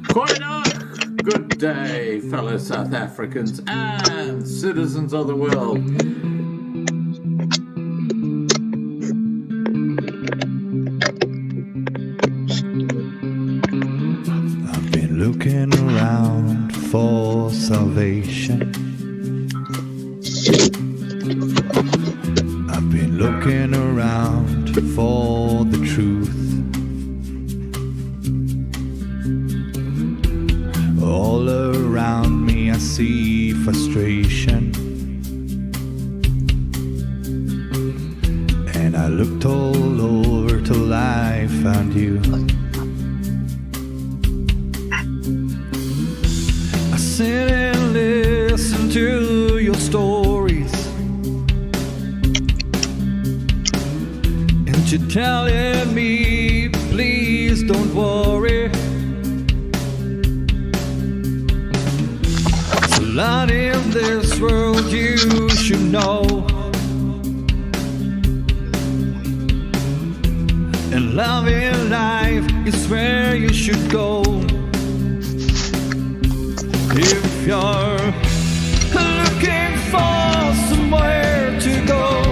Korana! Good day, fellow South Africans and citizens of the world. I've been looking around for salvation. I've been looking around for the truth. All around me I see frustration, and I looked all over till I found you. I sit and listen to your stories, and you're telling me, please don't worry. There's a lot in this world you should know, and love in life is where you should go. If you're looking for somewhere to go,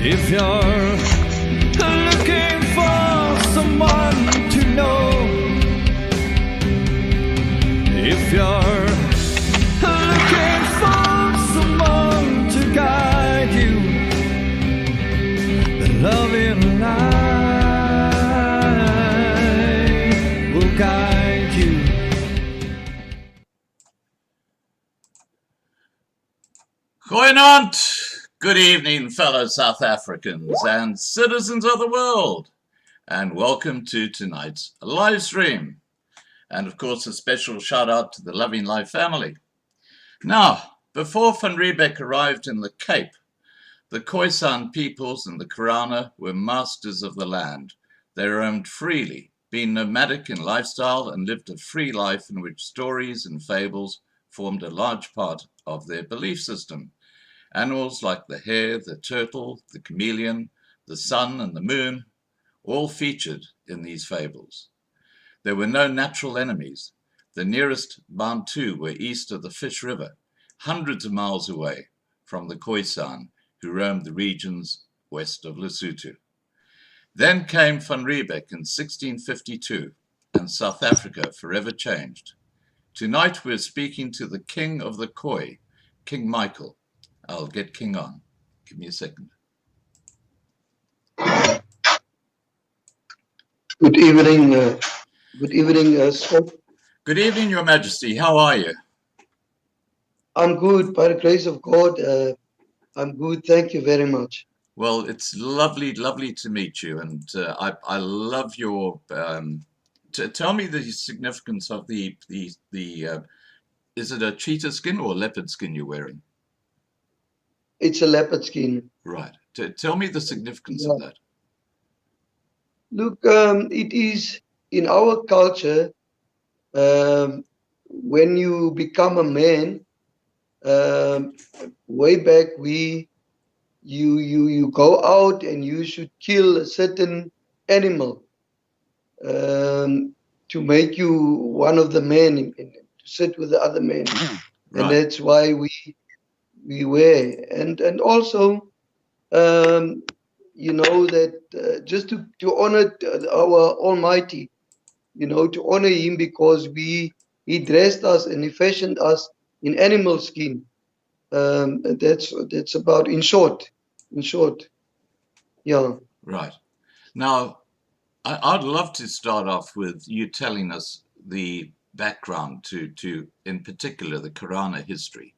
if you're looking for someone to know, if you're looking for someone to guide you, then love in life will guide you. Goeienaand! Good evening, fellow South Africans and citizens of the world, and welcome to tonight's live stream. And of course, a special shout out to the Loving Life family. Now, before Van Riebeck arrived in the Cape, the Khoisan peoples and the Karana were masters of the land. They roamed freely, being nomadic in lifestyle, and lived a free life in which stories and fables formed a large part of their belief system. Animals like the hare, the turtle, the chameleon, the sun and the moon, all featured in these fables. There were no natural enemies. The nearest Bantu were east of the Fish River, hundreds of miles away from the Khoisan, who roamed the regions west of Lesotho. Then came Van Riebeck in 1652, and South Africa forever changed. Tonight we're speaking to the King of the Khoi, King Michael. I'll get King on. Give me a second. Good evening, Scott. Good evening, Your Majesty. How are you? I'm good, by the grace of God. I'm good. Thank you very much. Well, it's lovely to meet you, and I love your. Tell me the significance of the. Is it a cheetah skin or leopard skin you're wearing? It's a leopard skin. Right. Tell me the significance of that. Look, it is in our culture. When you become a man, way back you go out and you should kill a certain animal to make you one of the men to sit with the other men. Right. And that's why we wear, and also you know that just to honor our Almighty, you know, to honor him, because he dressed us and he fashioned us in animal skin. That's about in short. Yeah. Right. Now, I'd love to start off with you telling us the background to in particular, the Karana history.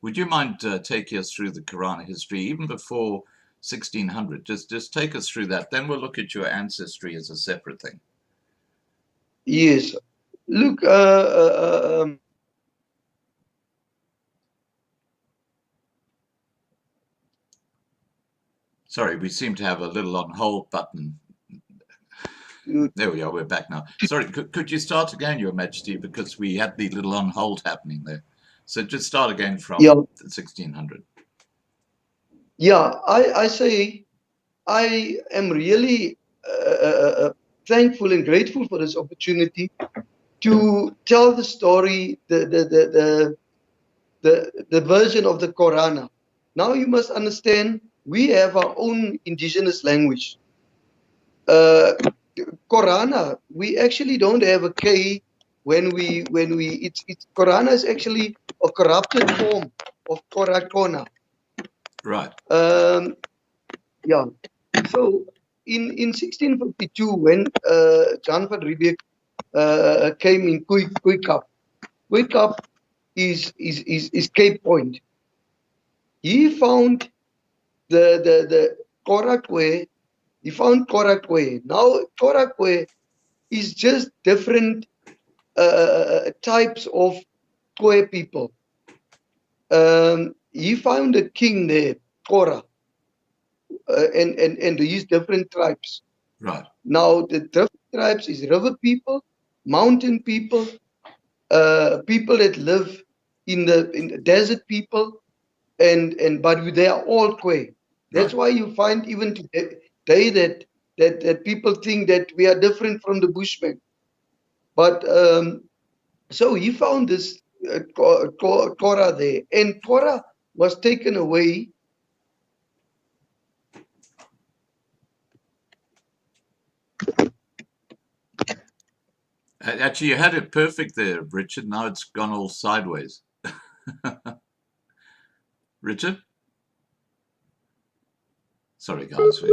Would you mind taking us through the Karana history, even before 1600? Just take us through that. Then we'll look at your ancestry as a separate thing. Yes. Look, Sorry, we seem to have a little on hold button. There we are, we're back now. Sorry, could you start again, Your Majesty, because we had the little on hold happening there. So just start again from 1600. Yeah, I say I am really thankful and grateful for this opportunity to tell the story, the version of the Korana. Now you must understand, we have our own indigenous language. Korana, we actually don't have a K when we it's Korana is actually a corrupted form of Korakona. Right. Yeah. So in 1652, when Jan van Riebeeck came in Kuikap is Cape Point. He found the Korakwe. He found Korakwe. Now Korakwe is just different types of Kwe people. He found a king there, Kora, and these different tribes. Right. Now the different tribes is river people, mountain people, people that live in the desert people, but they are all Kwe. That's Right. why you find even today that people think that we are different from the Bushmen. But so he found this Korah there, and Korah was taken away. Actually, you had it perfect there, Richard. Now it's gone all sideways. Richard? Sorry, guys.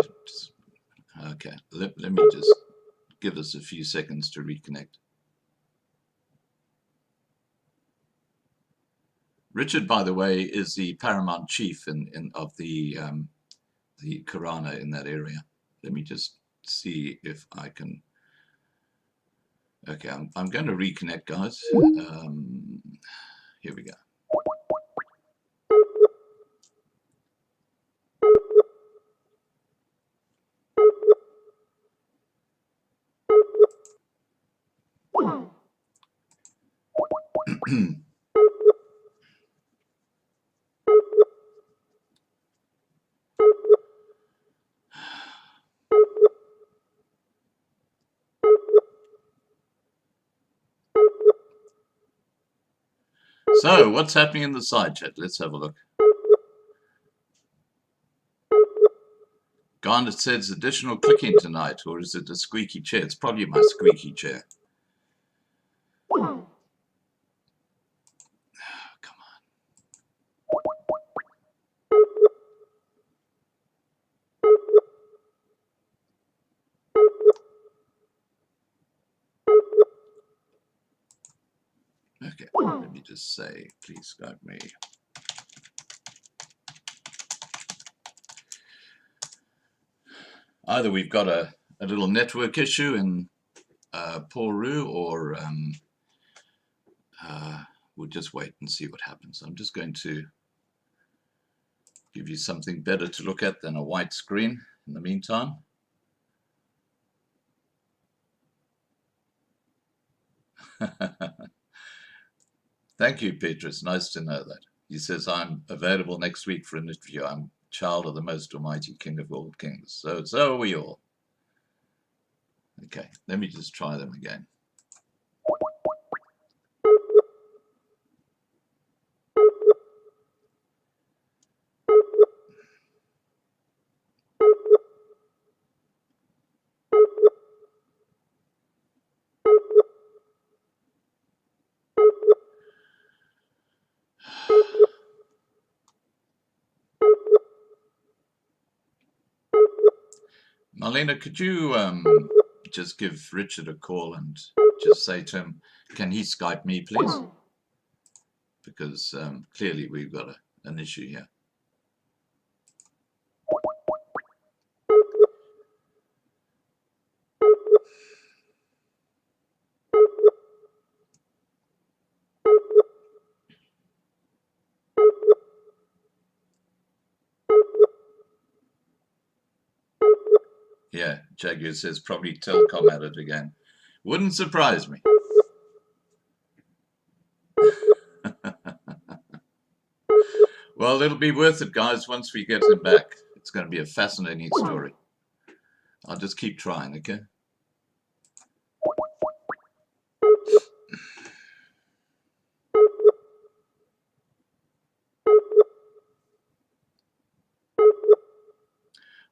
Okay, let me just give us a few seconds to reconnect. Richard, by the way, is the paramount chief of the Karana in that area. Let me just see if I can. Okay, I'm going to reconnect, guys. Here we go. So, what's happening in the side chat? Let's have a look. Garnet says additional clicking tonight, or is it a squeaky chair? It's probably my squeaky chair. Oh, come on. Okay, let me just say, please Skype me. Either we've got a little network issue in Roux, or we'll just wait and see what happens. I'm just going to give you something better to look at than a white screen in the meantime. Thank you, Petrus. Nice to know that. He says, I'm available next week for an interview. I'm child of the most almighty King of all kings. So are we all. Okay, let me just try them again. Marlena, could you just give Richard a call and just say to him, can he Skype me, please? Because clearly we've got an issue here. Yeah, Jaguar says probably Telcom at it again. Wouldn't surprise me. Well, it'll be worth it, guys, once we get him back. It's going to be a fascinating story. I'll just keep trying, okay?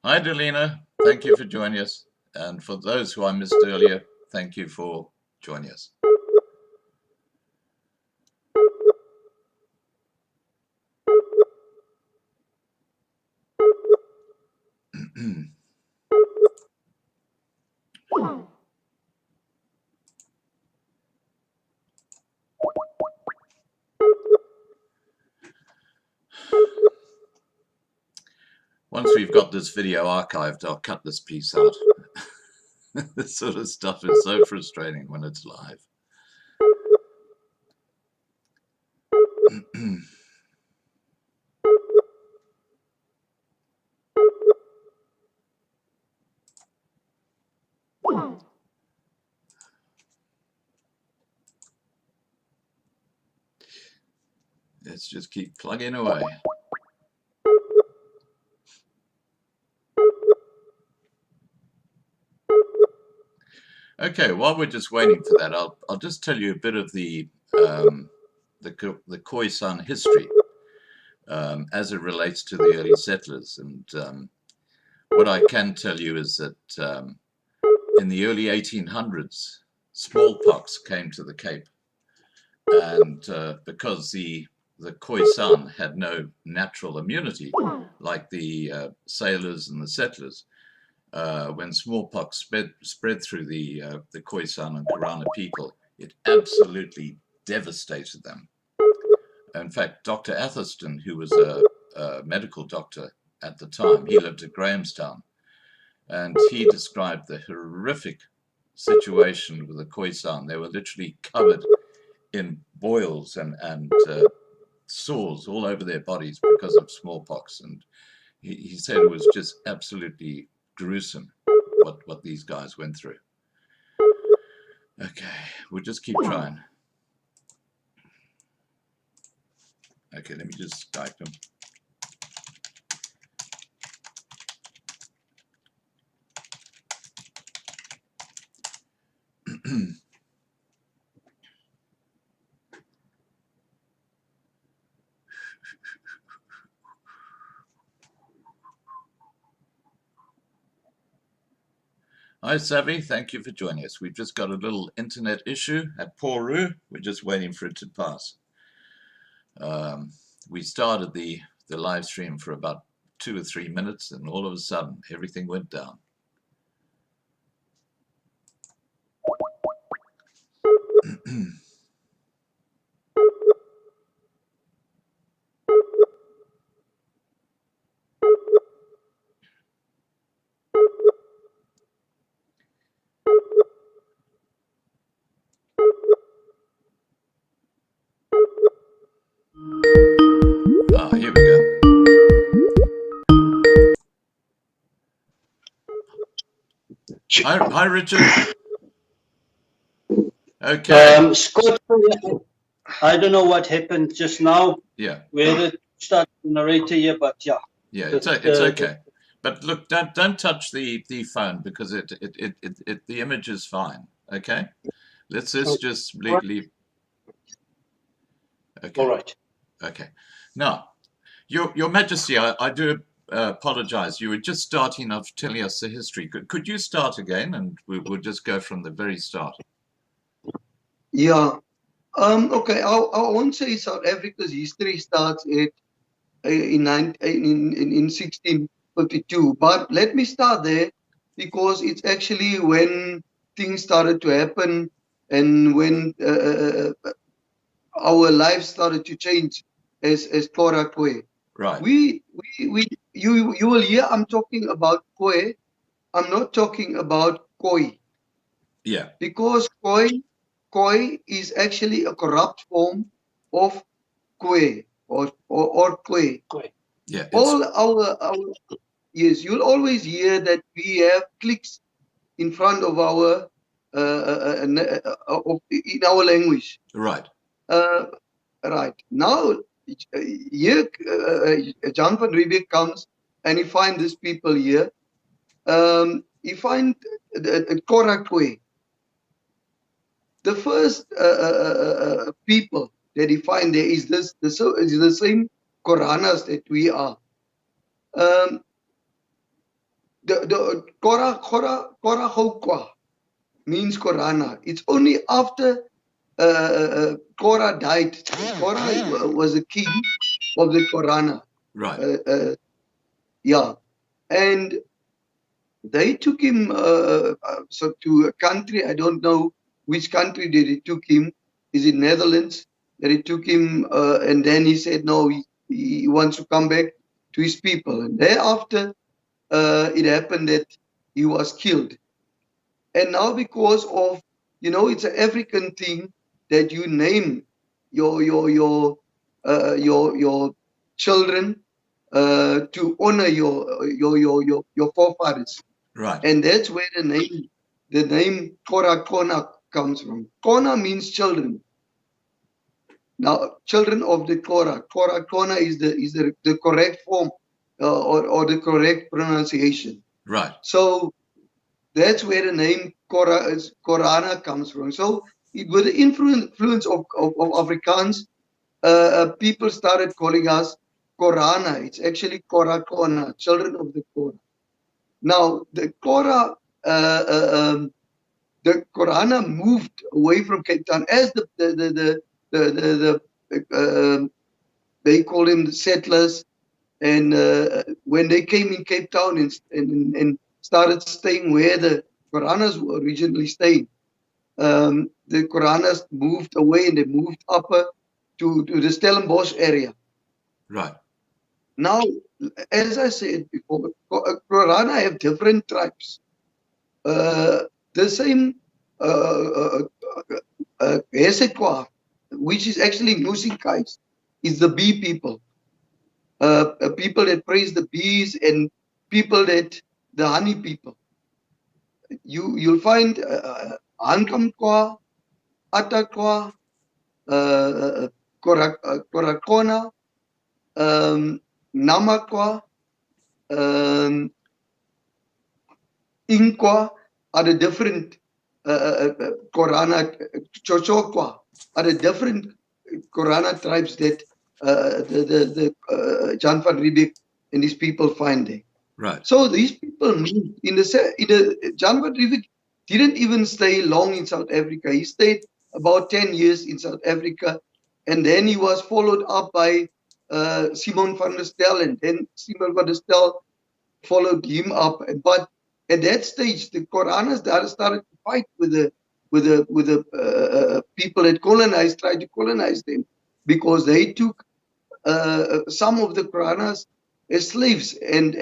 Hi, Delina. Thank you for joining us. And for those who I missed earlier, thank you for joining us. Once we've got this video archived, I'll cut this piece out. This sort of stuff is so frustrating when it's live. Let's just keep plugging away. Okay, while we're just waiting for that, I'll just tell you a bit of the Khoisan history as it relates to the early settlers. And what I can tell you is that in the early 1800s, smallpox came to the Cape, and because the Khoisan had no natural immunity like the sailors and the settlers, when smallpox spread through the Khoisan and Karana people, it absolutely devastated them. In fact, Dr. Atherston, who was a medical doctor at the time, he lived at Grahamstown, and he described the horrific situation with the Khoisan. They were literally covered in boils and sores all over their bodies because of smallpox, and he said it was just absolutely gruesome what these guys went through. Okay, we'll just keep trying. Okay, let me just Skype them. Hi, Savvy. Thank you for joining us. We've just got a little internet issue at Roux. We're just waiting for it to pass. We started the live stream for about 2 or 3 minutes, and all of a sudden, everything went down. Here we go. Hi, Richard. Okay. Scott, I don't know what happened just now. Yeah. We had to start the narrator here, but yeah. Yeah, it's okay. But look, don't touch the phone, because the image is fine. Okay. Let's just leave. Okay. All right. Okay. Now, Your Majesty, I do apologize. You were just starting off telling us the history. Could you start again, and we'll just go from the very start? Yeah. Okay. I won't say South Africa's history starts in 1652, but let me start there, because it's actually when things started to happen, and when our lives started to change as Korana. Right. You will hear I'm talking about Khoi. I'm not talking about Khoi. Yeah. Because Khoi is actually a corrupt form of Khoi or Khoi. Yeah. All our yes, you'll always hear that we have clicks in front of our in our language. Right. Right. Now, here, John van Riebeeck comes and he finds these people here. He finds the correct way. The first people that he finds there is the same Koranas that we are. the Kora Hokwa means Korana. It's only after Korah died. Korah was the king of the Korana. Right. Yeah, and they took him so to a country. I don't know which country did it took him. Is it Netherlands that it took him? And then he said no, he wants to come back to his people. And thereafter, it happened that he was killed. And now because of, it's an African thing that you name your children to honor your forefathers. Right. And that's where the name Korana comes from. Kona means children. Now, children of the Korana is the correct form or the correct pronunciation. Right. So that's where the name Korana comes from. So with the influence of Afrikaans, people started calling us Korana. It's actually Korakona, children of the Korah. Now the Korana moved away from Cape Town as they call them the settlers, and when they came in Cape Town and started staying where the Koranas were originally staying, the Koranas moved away and they moved upper to the Stellenbosch area. Right. Now, as I said before, Korana have different tribes. The same Hesekwa, which is actually Musikais, is the bee people. People that praise the bees and people that the honey people. You'll find Hankamkwa, Atakwa, Korakona, Namakwa, Inkwa are the different Korana, Chochokwa are the different Korana tribes that the Jan van Riebeeck and these people find there. Right. So these people moved in the Jan van Riebeeck didn't even stay long in South Africa. He stayed about 10 years in South Africa, and then he was followed up by Simon van der Stel, and then Simon van der Stel followed him up. But at that stage, the Koranas started to fight with the people that colonized, tried to colonize them, because they took some of the Koranas as slaves, and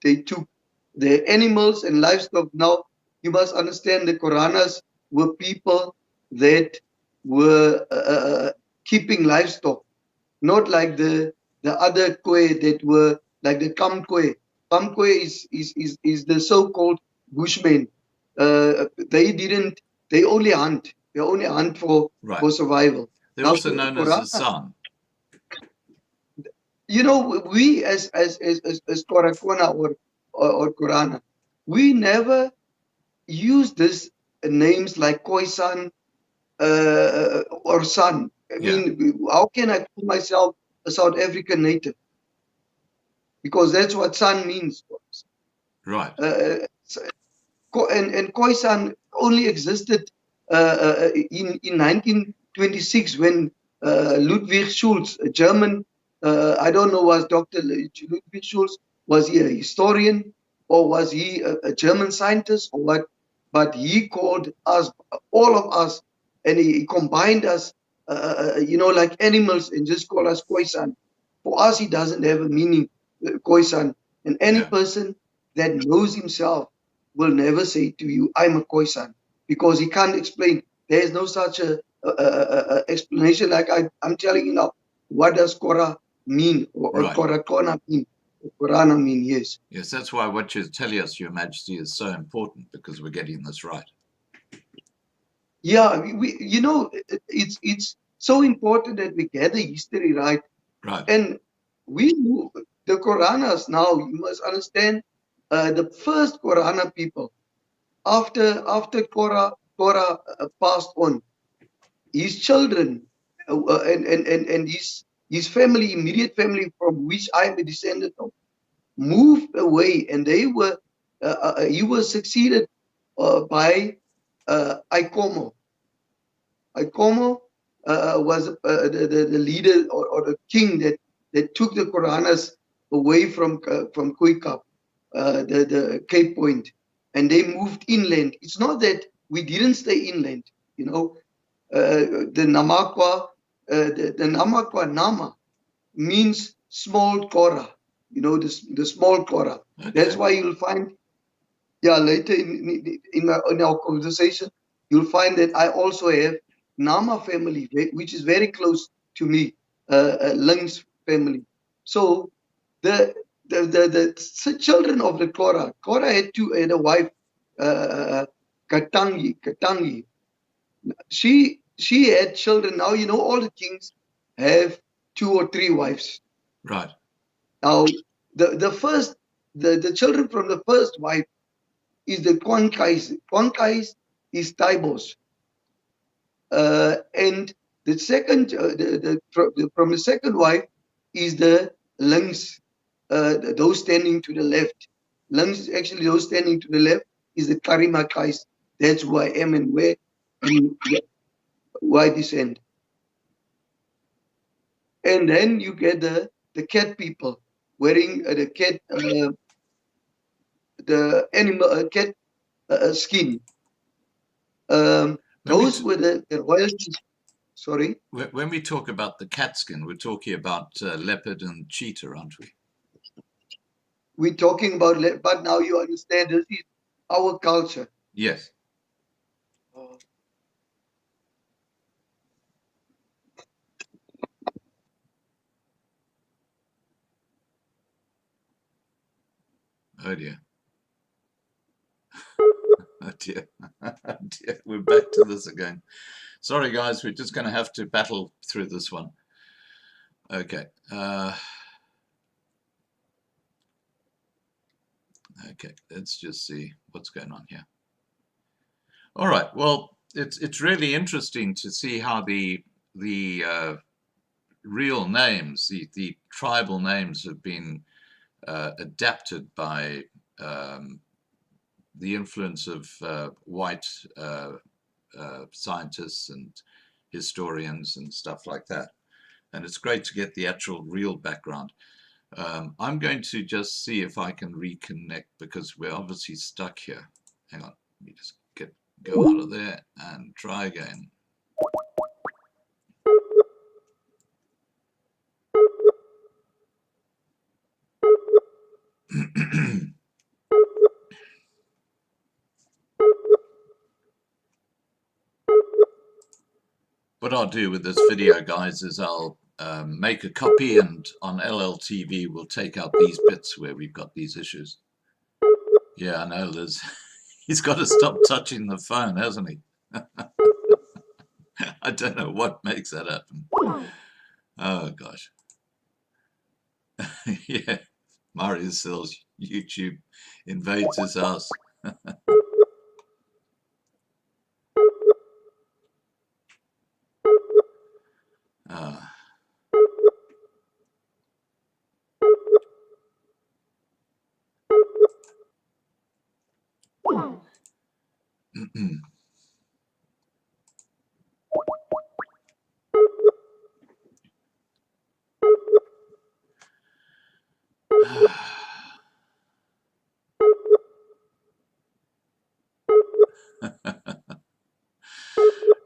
they took their animals and livestock. Now, you must understand the Koranas were people that were keeping livestock, not like the other Kwe that were like the Kamkwe. Kamkwe is the so-called Bushmen. They only hunt. They only hunt for survival. They're also known as the San. You know, we as Korakona or Korana, we never use these names like Khoisan or San. I mean, how can I call myself a South African native? Because that's what San means. Right. And Khoisan only existed in 1926 when Ludwig Schulz, a German, I don't know, was Dr. Ludwig Schulz, was he a historian or was he a German scientist or what? But he called us, all of us, and he combined us, like animals, and just called us Khoisan. For us, he doesn't have a meaning, Khoisan. And any person that knows himself will never say to you, I'm a Khoisan, because he can't explain. There is no such a explanation like I'm telling you now. What does Kora mean, or Korakona mean, or Korana mean? Yes. Yes, that's why what you're telling us, Your Majesty, is so important, because we're getting this right. Yeah, it's so important that we get the history right. Right. And the Koranas now, you must understand, the first Korana people, after Korah passed on, his children and his family, immediate family from which I am a descendant of, moved away, and they were he was succeeded by Ikomo. Ikomo was the leader or the king that took the Koranas away from Kuikap, the Cape Point, and they moved inland. It's not that we didn't stay inland, you know. The Namakwa, the Namakwa Nama means small Kora, you know, the small Kora. Okay. That's why you'll find, yeah, later in our conversation, you'll find that I also have Nama family, which is very close to me, Lung's family. So the children of the Korah had a wife, Katangi. She had children. Now, you know, all the kings have 2 or 3 wives. Right. Now, the children from the first wife is the Kwankais. Kwankais is Taibos. And the second, from the second wife is the Lungs, those standing to the left. Lungs, actually, those standing to the left is the Karimakais. That's who I am and where I descend. And then you get the cat people wearing the cat, the animal cat skin. Those were the royalties. Sorry? When we talk about the cat skin, we're talking about leopard and cheetah, aren't we? We're talking about, but now you understand this is our culture. Yes. Oh dear. Oh dear. Oh dear. We're back to this again. Sorry guys, we're just going to have to battle through this one. Okay. Okay, let's just see what's going on here. All right. Well, it's really interesting to see how the real names, the tribal names, have been adapted by the influence of white scientists and historians and stuff like that. And it's great to get the actual real background. I'm going to just see if I can reconnect because we're obviously stuck here. Hang on, let me just go out of there and try again. What I'll do with this video, guys, is I'll make a copy, and on LLTV we'll take out these bits where we've got these issues. Yeah, I know, Liz. He's got to stop touching the phone, hasn't he? I don't know what makes that happen. Oh, gosh. Yeah, Mario sells YouTube invades his house.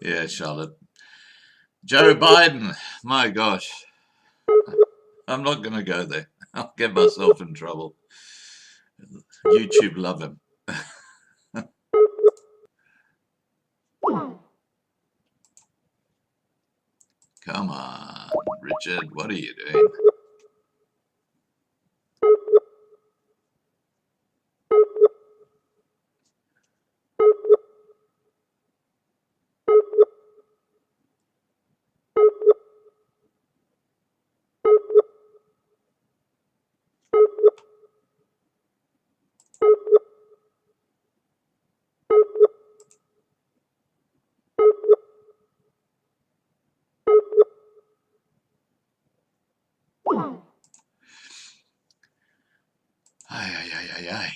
Yeah, Charlotte. Joe Biden, my gosh. I'm not going to go there. I'll get myself in trouble. YouTube love him. Come on, Richard, what are you doing? Ay, ay, ay, ay, ay.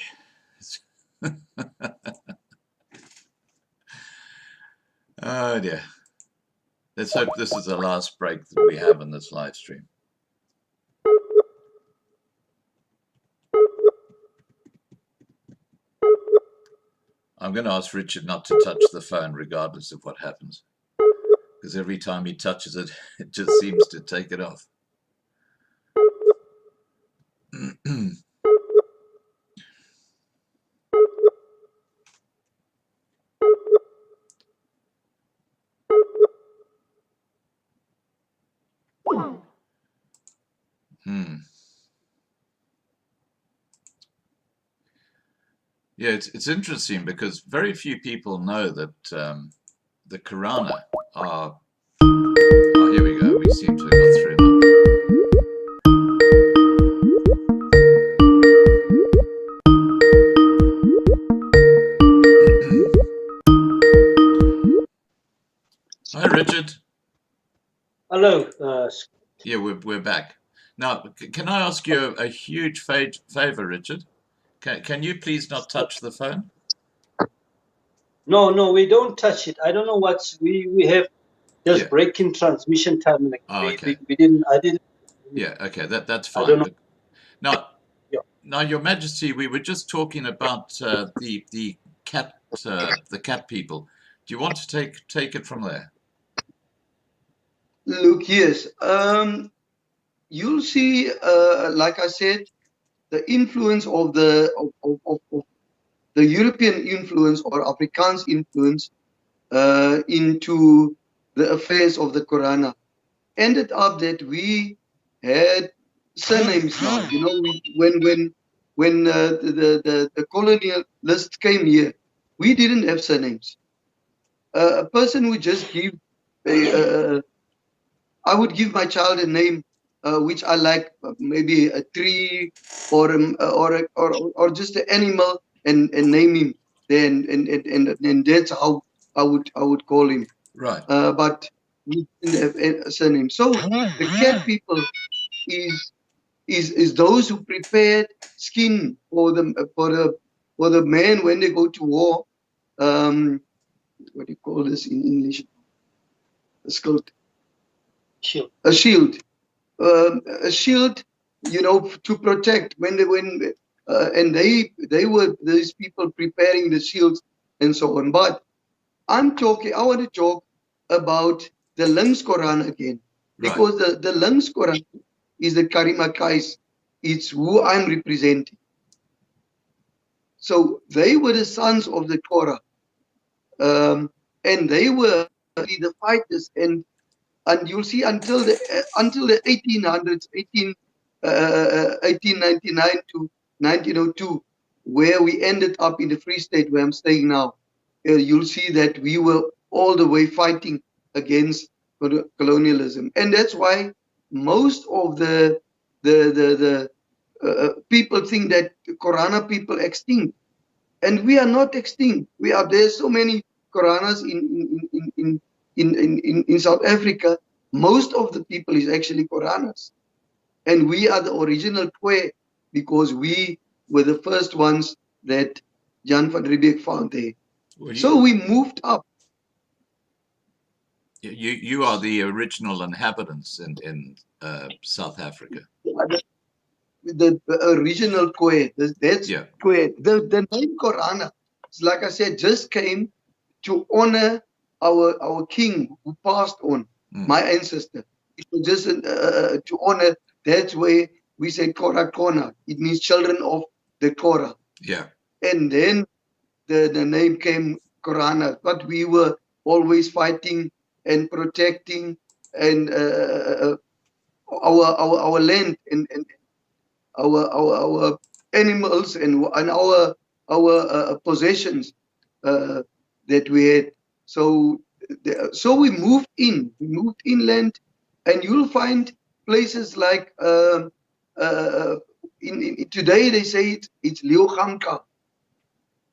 Oh dear. Let's hope this is the last break that we have in this live stream. I'm going to ask Richard not to touch the phone regardless of what happens, because every time he touches it, it just seems to take it off. Yeah, it's interesting because very few people know that the Karana are. Oh, here we go. We seem to have got through now. Hi, Richard. Hello. Yeah, we're back. Now, can I ask you a huge favor, Richard? Can you please not touch the phone? No, we don't touch it. I don't know what's we have just breaking transmission time. Like okay. we didn't. I didn't. Yeah. Okay. That's fine. I don't know. Now, Your Majesty, we were just talking about the cat people. Do you want to take it from there? Look, yes. You'll see, like I said, the influence of the European influence or Afrikaans influence into the affairs of the Korana. Ended up that we had surnames now. You know, when the colonialists came here, we didn't have surnames. A person would just give I would give my child a name which I like, maybe a tree or just an animal, and name him. Then and that's how I would call him. Right. But we didn't have a surname. So the cat people is those who prepared skin for the men when they go to war. What do you call this in English? It's called Shield. A shield. A shield, you know, to protect and they were these people preparing the shields and so on. But I want to talk about the Links Korana again, because the Links Korana is the Karimakais. It's who I'm representing. So they were the sons of the Korah, and they were the fighters, and you'll see until the 1800s, 1899 to 1902, where we ended up in the Free State where I'm staying now. You'll see that we were all the way fighting against colonialism, and that's why most of the people think that Korana people extinct, and we are not extinct. There's so many Koranas in South Africa. Most of the people is actually Koranas, and we are the original Kwe because we were the first ones that Jan van Riebeeck found there. So we moved up. You are the original inhabitants in South Africa. The original Kwe. That's Kwe. The name Korana, like I said, just came to honor our king who passed on, my ancestor. It was just to honor. That's where we say Korana. It means children of the Korah. Yeah. And then the name came Korana. But we were always fighting and protecting and our land and our animals and our possessions that we had. So we moved in. We moved inland, and you'll find places like today they say it's Leogamka,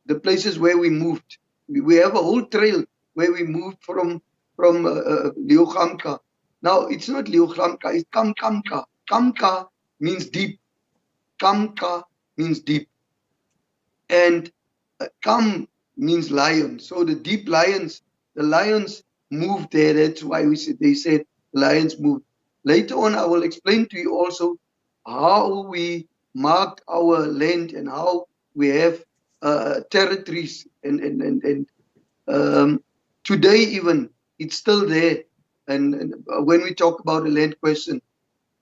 the places where we moved. We have a whole trail where we moved from Leogamka. Now it's not Leogamka, it's Kamkamka. Kamka means deep. Kamka means deep. And Kam means lion. So the deep lions, the lions moved there. That's why they said lions moved. Later on, I will explain to you also how we marked our land and how we have territories. And today even, it's still there. And when we talk about the land question,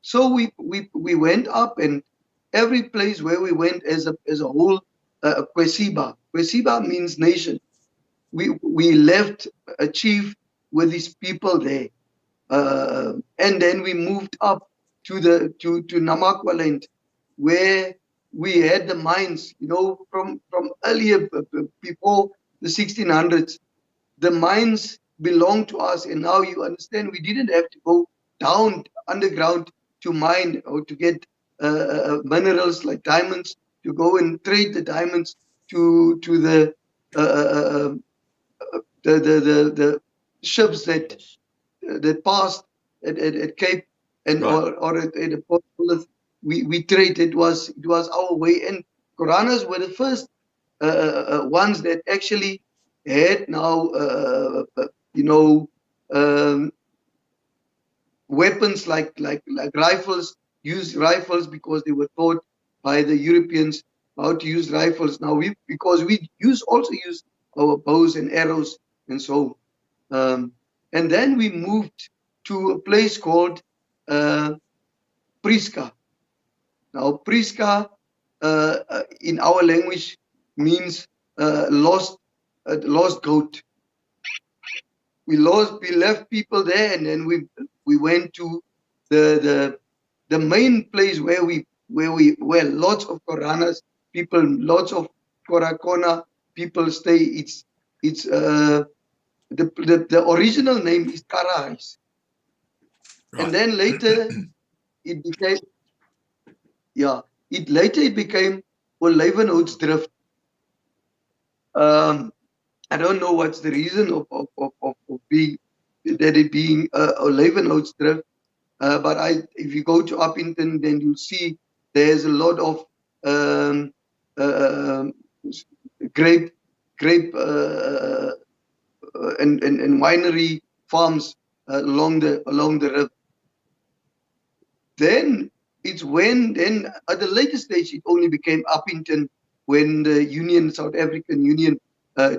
so we went up, and every place where we went as a whole, Kwesiba. Kwesiba means nation. We left a chief with his people there, and then we moved up to Namakwaland, where we had the mines. You know, from earlier, before the 1600s, the mines belonged to us, and now you understand we didn't have to go down underground to mine or to get minerals like diamonds, to go and trade the diamonds to the ships that passed at Cape and Right. or at Port Phillip. We trade. It was our way, and Koranas were the first ones that actually had now you know, weapons like rifles. Used rifles because they were taught by the Europeans how to use rifles. Now because we also use our bows and arrows and so and then we moved to a place called Priska. Now Priska in our language means lost goat. We left people there, and then we went to the main place where lots of Koranas people, lots of Korakona people stay. It's the original name is Karahais, Right. and then later it became it became Olyvenhoutsdrift. I don't know what's the reason of being that it being Olyvenhoutsdrift, but if you go to Uppington, then you'll see there's a lot of grape and winery farms along the river. Then at the later stage it only became Uppington when the South African Union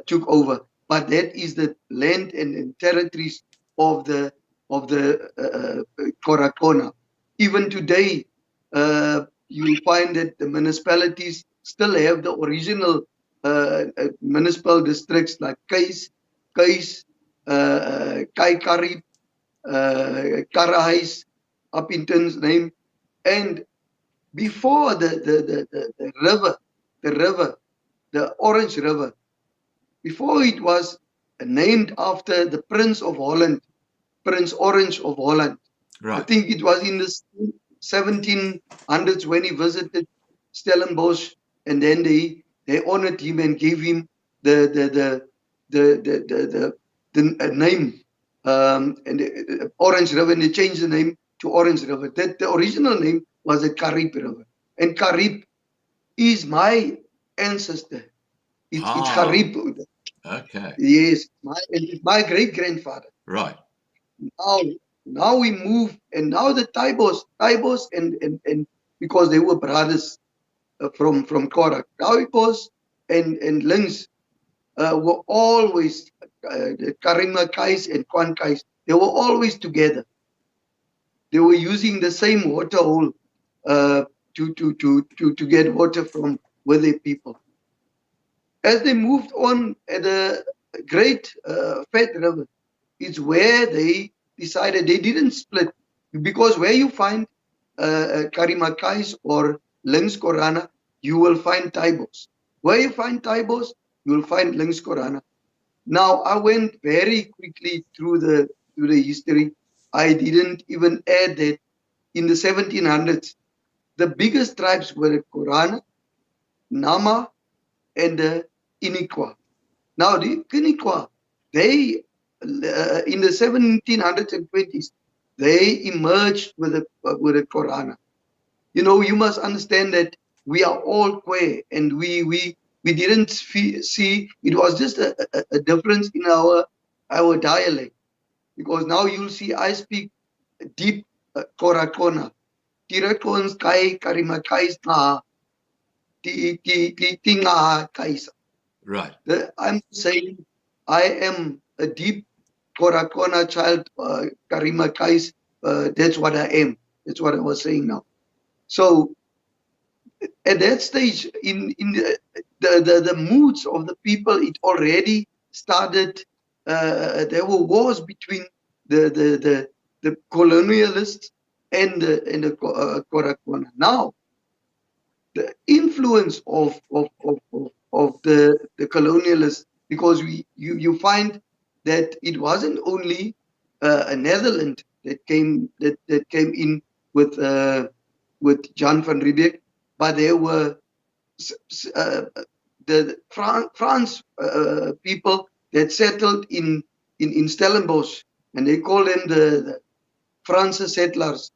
took over. But that is the land and territories of the Korakona. Even today, you find that the municipalities still have the original municipal districts like Kais, Kaikari, Karahais, Uppington's name, and before the river, the Orange River, before it was named after the Prince of Holland, Prince Orange of Holland. Right. I think it was in the 1700s when he visited Stellenbosch, and then they honored him and gave him the name and the Orange River, and they changed the name to Orange River. That the original name was the Karib River, and Karib is my ancestor. It's Karib. Okay. Yes, my great grandfather. Right. Now we move, and now the Taibos and because they were brothers from Korak, Taibos and Lings were always the Karima Kais and Kwan Kais. They were always together. They were using the same water hole to get water from with their people. As they moved on at the Great Fat River, it's where they decided they didn't split, because where you find Karimakais or Lings Korana, you will find Taibos. Where you find Taibos, you will find Lings Korana. Now, I went very quickly through the history. I didn't even add that in the 1700s, the biggest tribes were the Korana, Nama, and the Inikwa. Now, the Inikwa, they in the 1700s and 20s, they emerged with a Korana. You know, you must understand that we are all Kwe, and we We didn't see, it was just a difference in our dialect. Because now you'll see I speak deep Korana. Tirakons kai karima kais na ti tinga kaisa. Right. I'm saying I am a deep Korakona child, Karima Kais. That's what I am. That's what I was saying now. So at that stage, in the moods of the people, it already started. There were wars between the colonialists and the Korakona. Now the influence of the colonialists, because you find that it wasn't only a Netherlands that came in with Jan van Riebeeck, but there were the France people that settled in Stellenbosch, and they call them the France settlers.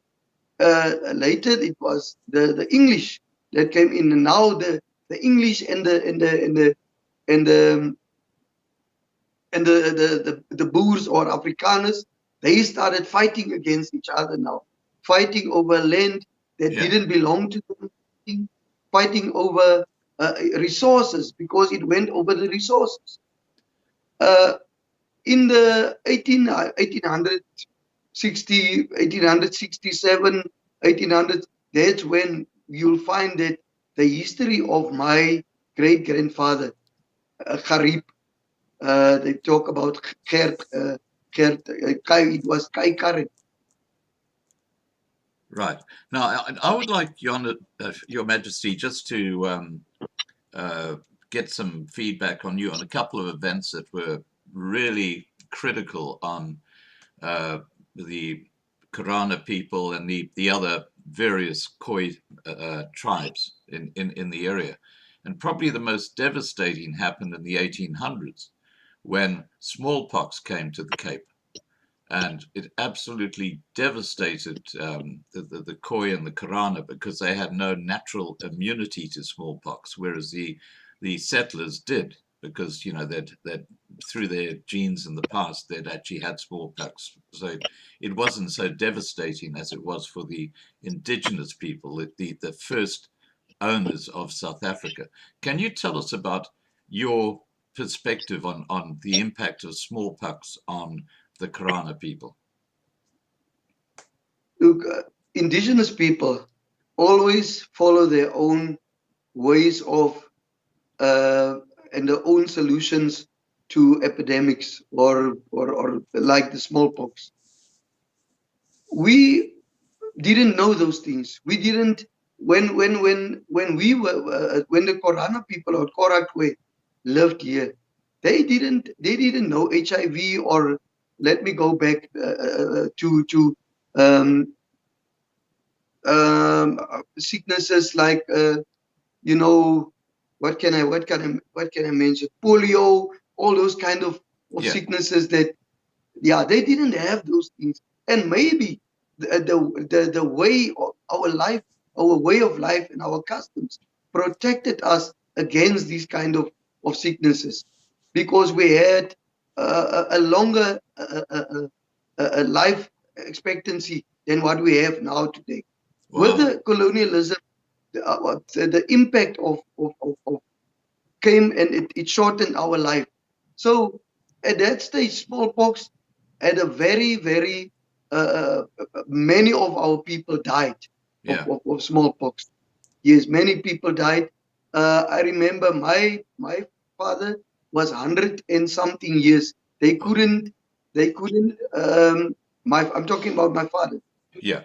Later it was the English that came in, and now the English and the Boers or Afrikaners, they started fighting against each other now, fighting over land that didn't belong to them, fighting over resources, because it went over the resources. In the 1867, 1800, that's when you'll find that the history of my great-grandfather, Garib, they talk about Gert, it was Kai Karin. Right. Now, I would like, Your Majesty, just to get some feedback on you on a couple of events that were really critical on the Korana people and the other various Khoi tribes in the area. And probably the most devastating happened in the 1800s when smallpox came to the Cape. And it absolutely devastated the Khoi and the Karana, because they had no natural immunity to smallpox, whereas the settlers did, because that through their genes in the past they'd actually had smallpox. So it wasn't so devastating as it was for the indigenous people, the first owners of South Africa. Can you tell us about your perspective on the impact of smallpox on the Korana people? Look, indigenous people always follow their own ways of and their own solutions to epidemics or like the smallpox. We didn't know those things. We didn't when we were when the Korana people or Korakwe lived here. They didn't know HIV, or let me go back to sicknesses like what can I mention? Polio, all those kind of sicknesses that they didn't have those things. And maybe the way of our life, our way of life and our customs protected us against these kind of sicknesses, because we had a longer life expectancy than what we have now today. Wow. With the colonialism, the impact of came, and it shortened our life. So at that stage, smallpox had a very, very many of our people died of smallpox. Yes, many people died. I remember my father was 100 and something years. They couldn't. I'm talking about my father. Yeah.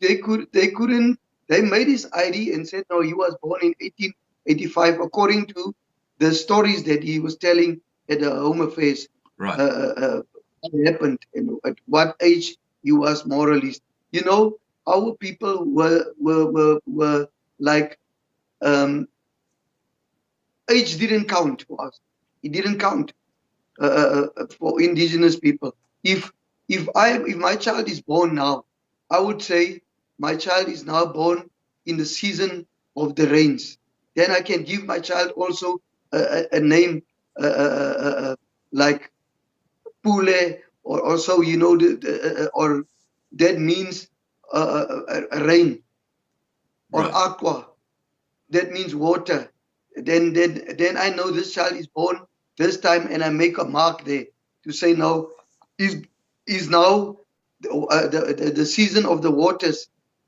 They couldn't. They made his ID and said no, he was born in 1885, according to the stories that he was telling at the Home Affairs. Right. What happened and at what age he was more or less. Our people were like age didn't count for us. It didn't count for indigenous people. If my child is born now, I would say my child is now born in the season of the rains. then I can give my child also a name like Pule, or also, you know, or that means rain, or Right. aqua, that means water. Then I know this child is born this time, and I make a mark there to say now is now the season of the waters,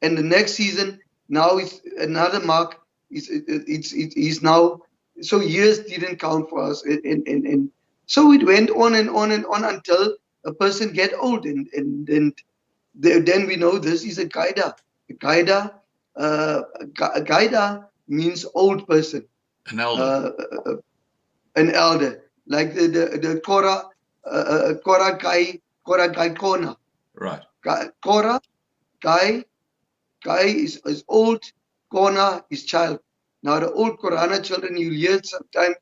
and the next season now is another mark. It's now, so years didn't count for us, and so it went on and on and on until a person get old, and then we know this is a gaida. Gaida means old person, An elder. an elder, like the Kora Gai Kona. Right. Kora Gai is old, Kona is child. Now the old Korana children, you hear sometimes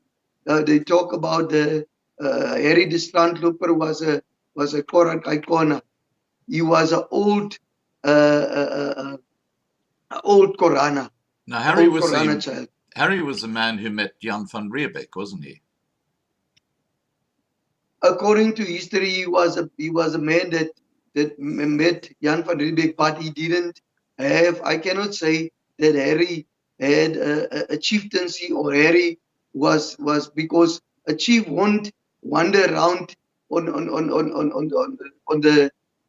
they talk about the Harry the Strandloper was a Kora Gai Kona. He was an old old Korana. Now Old Korana child. Harry was the man who met Jan van Riebeck, wasn't he? According to history, he was a man that met Jan van Riebeck, but he didn't have. I cannot say that Harry had a chieftaincy, or Harry was because a chief won't wander around on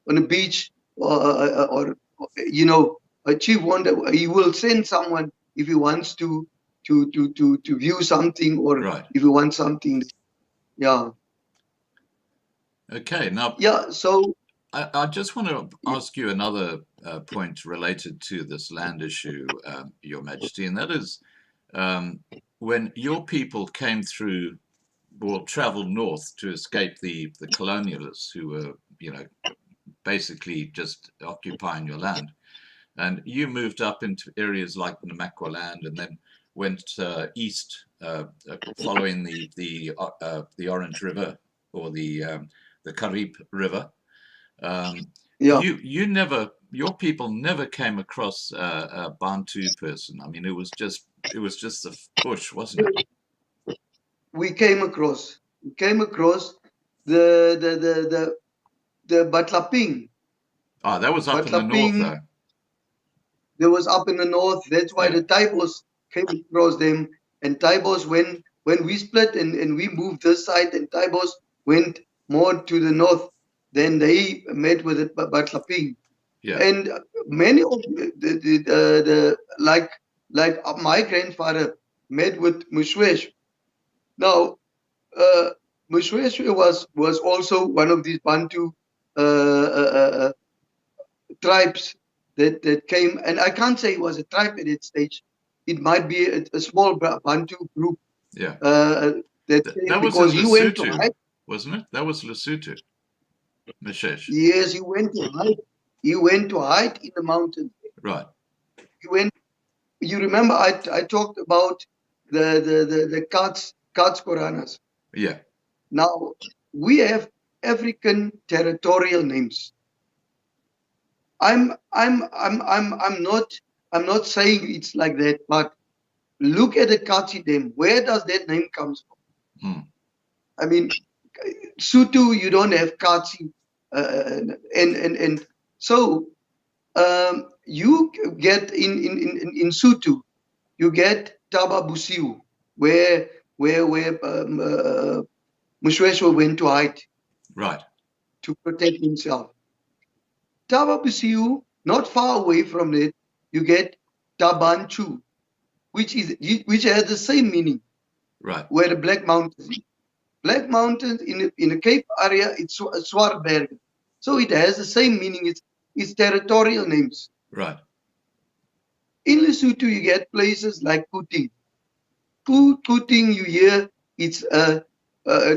the beach, or you know, a chief won't. He will send someone if he wants to view something, or Right. if he wants something. Yeah. Okay. Now, Yeah. So I just want to ask you another point related to this land issue, Your Majesty, and that is when your people came through, or traveled north to escape the colonialists who were, you know, basically just occupying your land, and you moved up into areas like Namakwa land, and then went east, following the Orange River, or the Karib River. yeah. Your people never came across a Bantu person. I mean, it was just the bush, wasn't it? We came across the Batlaping. Ah, that was up in the north, Batlaping, though. there was up in the north. That's why Yeah. the Taibos came across them. And Taibos, when we split and we moved this side, and Taibos went more to the north, then they met with the Batlaping. Yeah. And many of the like my grandfather met with Mushwesh. Now, Mushwesh was also one of these Bantu tribes that came, and I can't say it was a tribe at that stage. It might be a small Bantu group. Yeah. That was because in he went to Lesotho, hide. wasn't it? That was Lesotho. Meshesh. Yes, he went to hide. He went to hide in the mountains. Right. He went. You remember I talked about the Kats Koranas. Yeah. Now we have African territorial names. I'm not saying it's like that, but look at the Katsi name. Where does that name comes from? Hmm. I mean, Sutu, you don't have Katsi, and so you get in Sutu, you get Tababusiu, where Mushweshwa went to hide, Right. to protect himself. Tababusiu, not far away from it, you get Tabanchu, which has the same meaning. Right. Where the Black Mountains. Black Mountains in the Cape area, it's Swartberg. So it has the same meaning. It's territorial names. Right. In Lesotho, you get places like Kuting. Kuting, you hear it's a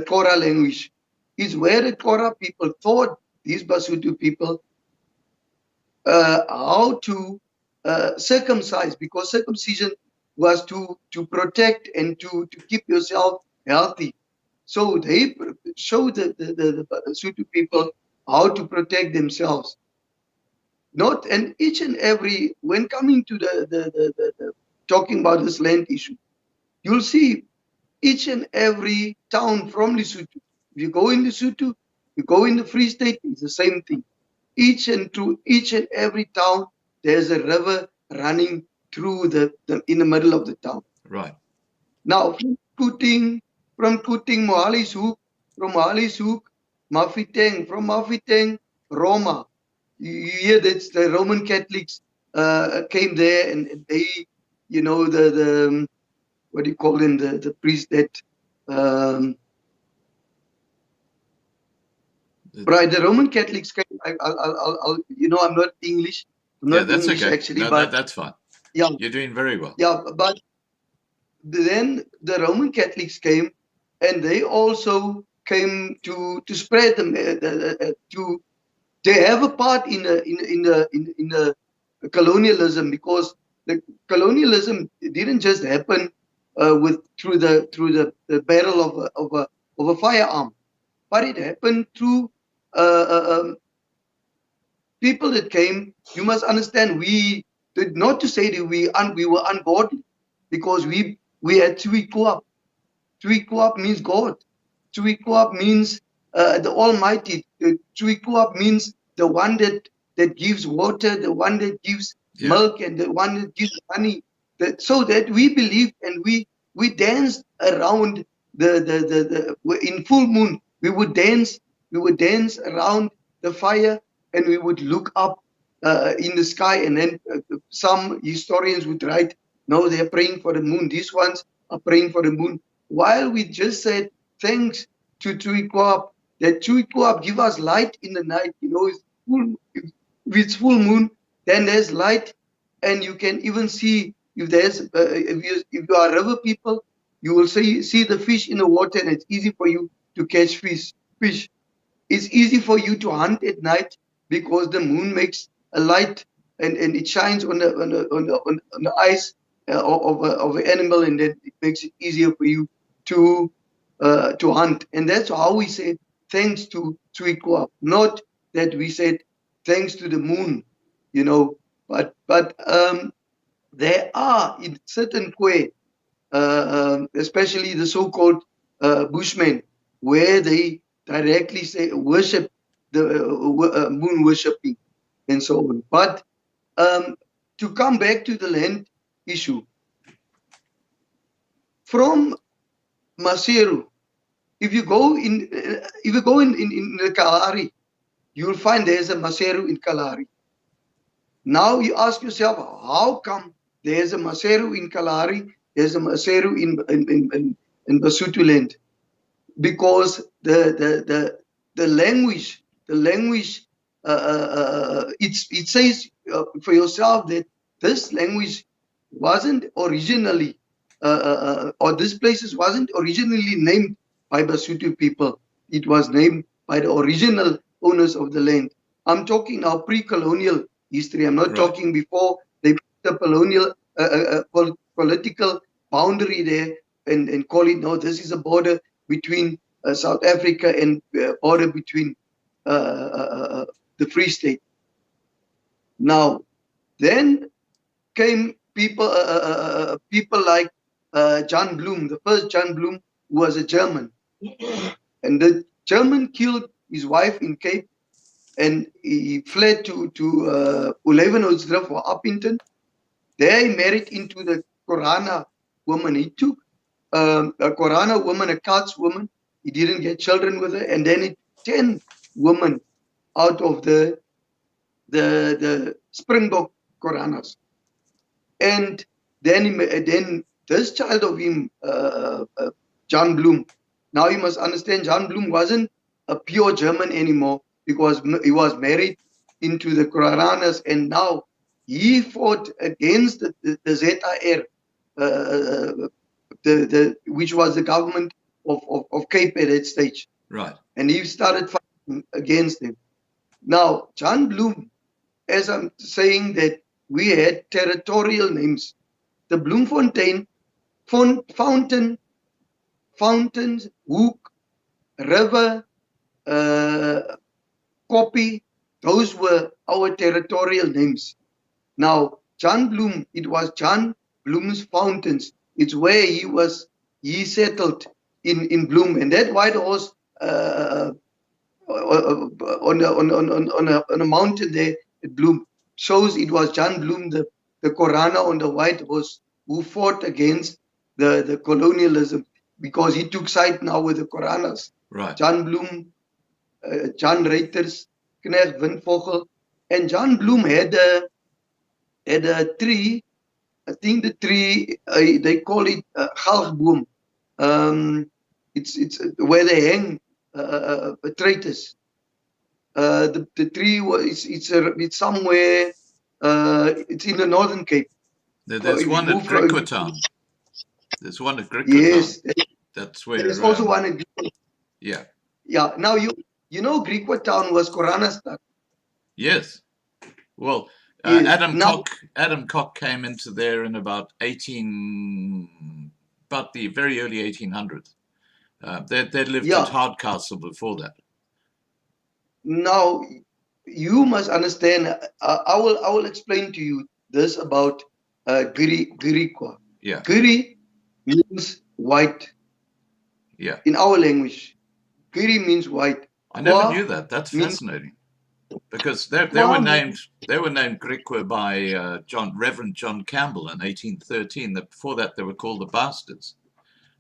Kora language. It's where the Kora people taught these Basotho people how to circumcise, because circumcision was to protect and to keep yourself healthy. So they showed the Basotho people how to protect themselves. And each and every, when coming to the talking about this land issue, you'll see each and every town from Lesotho. If you go in Lesotho, you go in the Free State, it's the same thing. Each and every town, there's a river running through in the middle of the town. Right. Now, from Kuting, Mohali's Hoek, from Mohali's Hoek, Mafeteng, from Mafeteng, Roma. You hear that the Roman Catholics came there, and they, you know, the what do you call them, the priest that, right, the Roman Catholics came. I'll you know, I'm not English. I'm not that's English okay. actually, No, but that's fine. yeah, You're doing very well. yeah, but then the Roman Catholics came, and they also came to spread them they have a part in the colonialism, because the colonialism didn't just happen through the barrel of a firearm, but it happened through people that came. You must understand, we did not to say that we were ungodly, because we had Tuikuap. Tuikuap means God. Tuikuap means the Almighty. Tuikuap means the one that gives water, the one that gives milk, and the one that gives honey. So that we believe, and we danced around in full moon. We would dance around the fire, and we would look up in the sky, and then some historians would write, no, they're praying for the moon. These ones are praying for the moon. While we just said thanks to Tuikuap, that Tuikuap give us light in the night. You know, if it's full moon, then there's light, and you can even see if there's if you are river people, you will see the fish in the water, and it's easy for you to catch fish. It's easy for you to hunt at night, because the moon makes a light, and it shines on the eyes of an animal, and then it makes it easier for you to hunt. And that's how we say thanks to Tuikuap, not that we said thanks to the moon, you know. But there are in certain Kwe, especially the so-called Bushmen, where they directly say worship the moon worshipping and so on. But to come back to the land issue, from Maseru, if you go in the Kalahari, you will find there's a Maseru in Kalahari. Now you ask yourself, how come there's a Maseru in Kalahari, there's a Maseru in Basotho land? Because the language, it says for yourself that this language wasn't originally, or this places wasn't originally named by Basotho people. It was named by the original owners of the land. I'm talking now pre-colonial history. I'm not talking before they put the colonial political boundary there and call it, no, this is a border between South Africa and border between the Free State. Now, then came people like John Bloom, the first John Bloom, who was a German. And the German killed his wife in Cape, and he fled to Olyvenhoutsdrift or Uppington. There he married into the Korana woman. He took a Korana woman, a Kats woman. He didn't get children with her, and then 10 women out of the Springbok Koranas. And then this child of him, John Bloom. Now you must understand, John Bloom wasn't a pure German anymore, because he was married into the Koranas, and now he fought against the ZAR, which was the government of Cape at that stage. Right. And he started fighting against them. Now, John Bloom, as I'm saying, that we had territorial names. The Bloemfontein, Fountains, Hoek, River, Koppie, those were our territorial names. Now, John Bloom, it was John Bloom's Fountains. It's where he settled in Bloom, and that white horse on a mountain there at Bloom shows it was John Bloom, the Korana on the white horse, who fought against the colonialism, because he took side now with the Koranas. Right. John Bloom, John Reuters, Knecht Windvogel, and John Bloom had a tree. I think the tree they call it Galgboom. It's where they hang traitors. The tree it's somewhere. It's in the Northern Cape. There's one at Griquatown. There's one at Griquatown. Yes, that's where. There's also one at. Yeah. Yeah. Now you know Griquatown was Korana's start. Yes. Well, Yes. Adam Koch came into there in about the very early 1800s. They'd lived at Hardcastle before that. Now, you must understand. I will explain to you this about Griqua. Yeah. Giri means white. Yeah. In our language, Giri means white. I never knew that. That's fascinating. Because they were named Griqua by Reverend John Campbell in 1813. Before that, they were called the Bastards.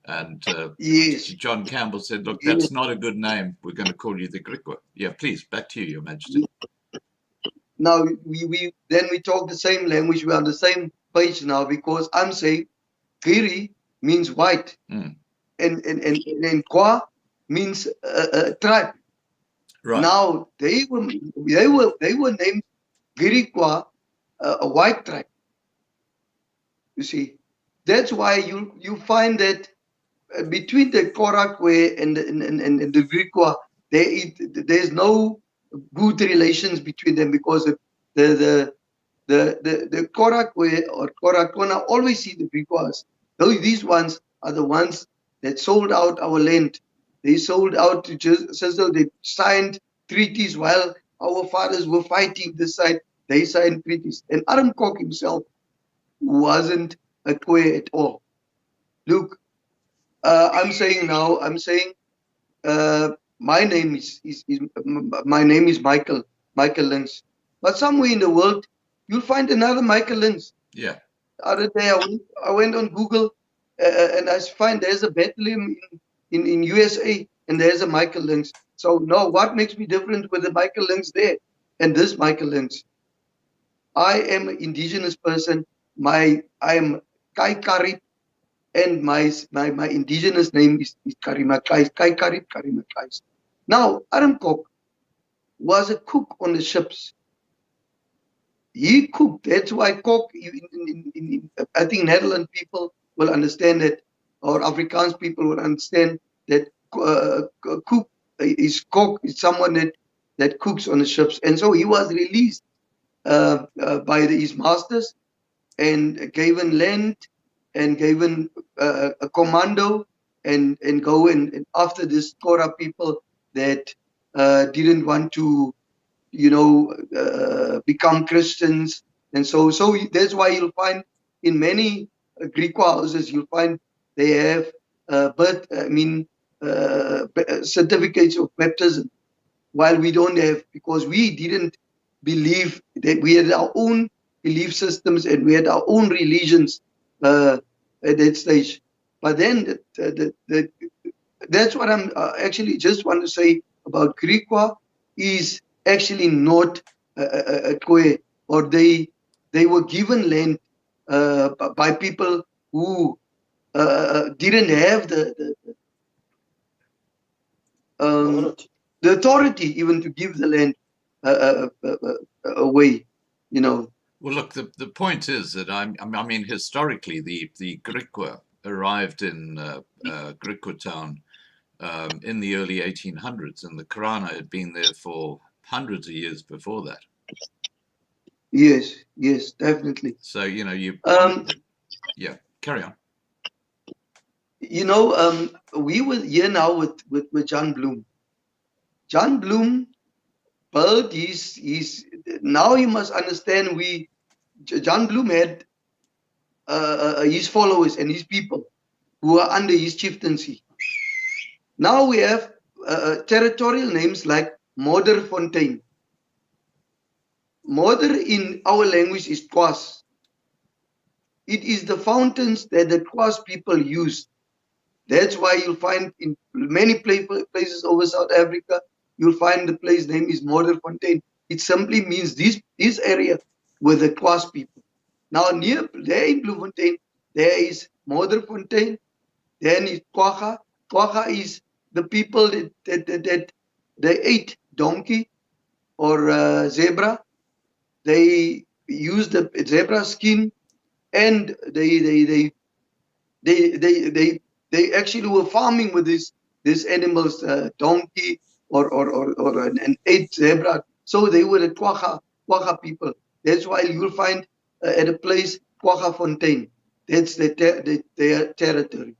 And yes. John Campbell said, "Look, that's not a good name. We're going to call you the Griqua." Yeah, please, back to you, Your Majesty. Now we talk the same language. We're on the same page now, because I'm saying Giri means white, and Kwa means tribe. Right. Now they were named Griqua, a white tribe. You see, that's why you find that between the Korakwe and the Griqua, there's no good relations between them, because the Korakwe or Korakona always see the Griquas. These ones are the ones that sold out our land. They sold out to Cecil. They signed treaties while our fathers were fighting this side. They signed treaties. And Adam Koch himself wasn't a Kwe at all. Look, my name is Michael Lynch. But somewhere in the world, you'll find another Michael Lynch. Yeah. The other day, I went on Google and I find there's a Bethlehem in USA, and there's a Michael Lynch. So no, what makes me different with the Michael Lynch there and this Michael Lynch? I am an indigenous person. I am Kai Karip, and my indigenous name is Karima Kais. Kai Karip, Karima Kais. Now, Adam Koch was a cook on the ships. He cooked. That's why Koch, I think Netherlands people will understand that, or Afrikaans people will understand that cook is someone that cooks on the ships. And so he was released by his masters and given land and given a commando and go and after this Kora people that didn't want to, become Christians. And so that's why you'll find in many Greek houses, you'll find they have certificates of baptism, while we don't have, because we didn't believe that we had our own belief systems and we had our own religions at that stage. But then that's what I'm actually just want to say about Griqua is actually not a Kwe, or they were given land by people who didn't have the authority even to give the land away, Well, look, the point is that I mean, historically, the Griqua arrived in Griquatown in the early 1800s, and the Karana had been there for hundreds of years before that. Yes, definitely. So, yeah, carry on. We were here now with John Bloom. John Bloom, but he's now you must understand John Bloom had his followers and his people who are under his chieftaincy. Now we have territorial names like Modderfontein. Modder in our language is Twas. It is the fountains that the Twas people used. That's why you'll find in many places over South Africa, you'll find the place name is Modderfontein. It simply means this area were the Twas people. Now near there in Bloemfontein, there is Modderfontein, then is Kwaga. Kwaga is the people that they ate donkey or zebra. They used the zebra skin, and they actually were farming with these animals, donkey or an ate zebra. So they were the Kwaga people. That's why you'll find at a place Kwaggafontein. That's their territory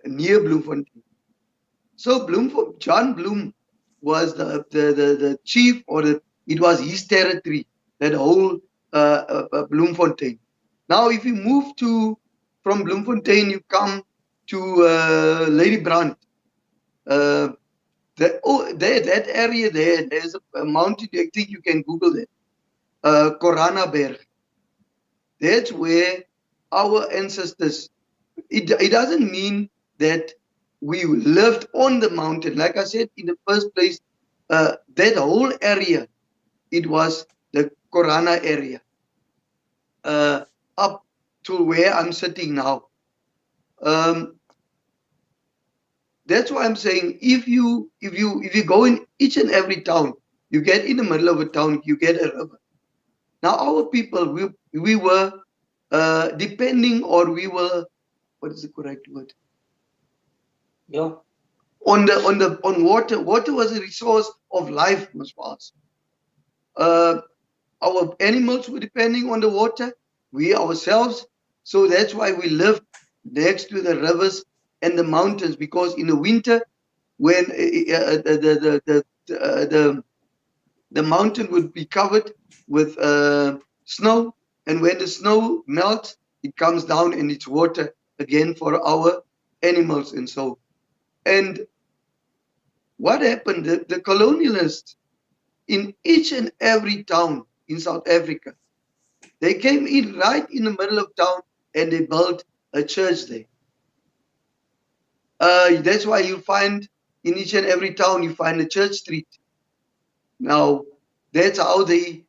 near Bloemfontein. So John Bloem was the chief, or it was his territory, that whole Bloemfontein. Now, if you move from Bloemfontein, you come to Ladybrand. That area there's a mountain. I think you can Google that. Korana Berg. That's where our ancestors. It doesn't mean that we lived on the mountain. Like I said, in the first place, that whole area, it was the Korana area, up to where I'm sitting now. That's why I'm saying, if you go in each and every town, you get in the middle of a town, you get a river. Now our people, we were depending, or we were, what is the correct word? Yeah. On water. Water was a resource of life, Ms. Vaz. Our animals were depending on the water, we ourselves. So that's why we lived next to the rivers and the mountains, because in the winter, when the mountain would be covered with snow, and when the snow melts, it comes down and it's water again for our animals and so. And what happened? The colonialists in each and every town in South Africa, they came in right in the middle of town and they built a church there. That's why you find in each and every town you find a church street. Now that's how they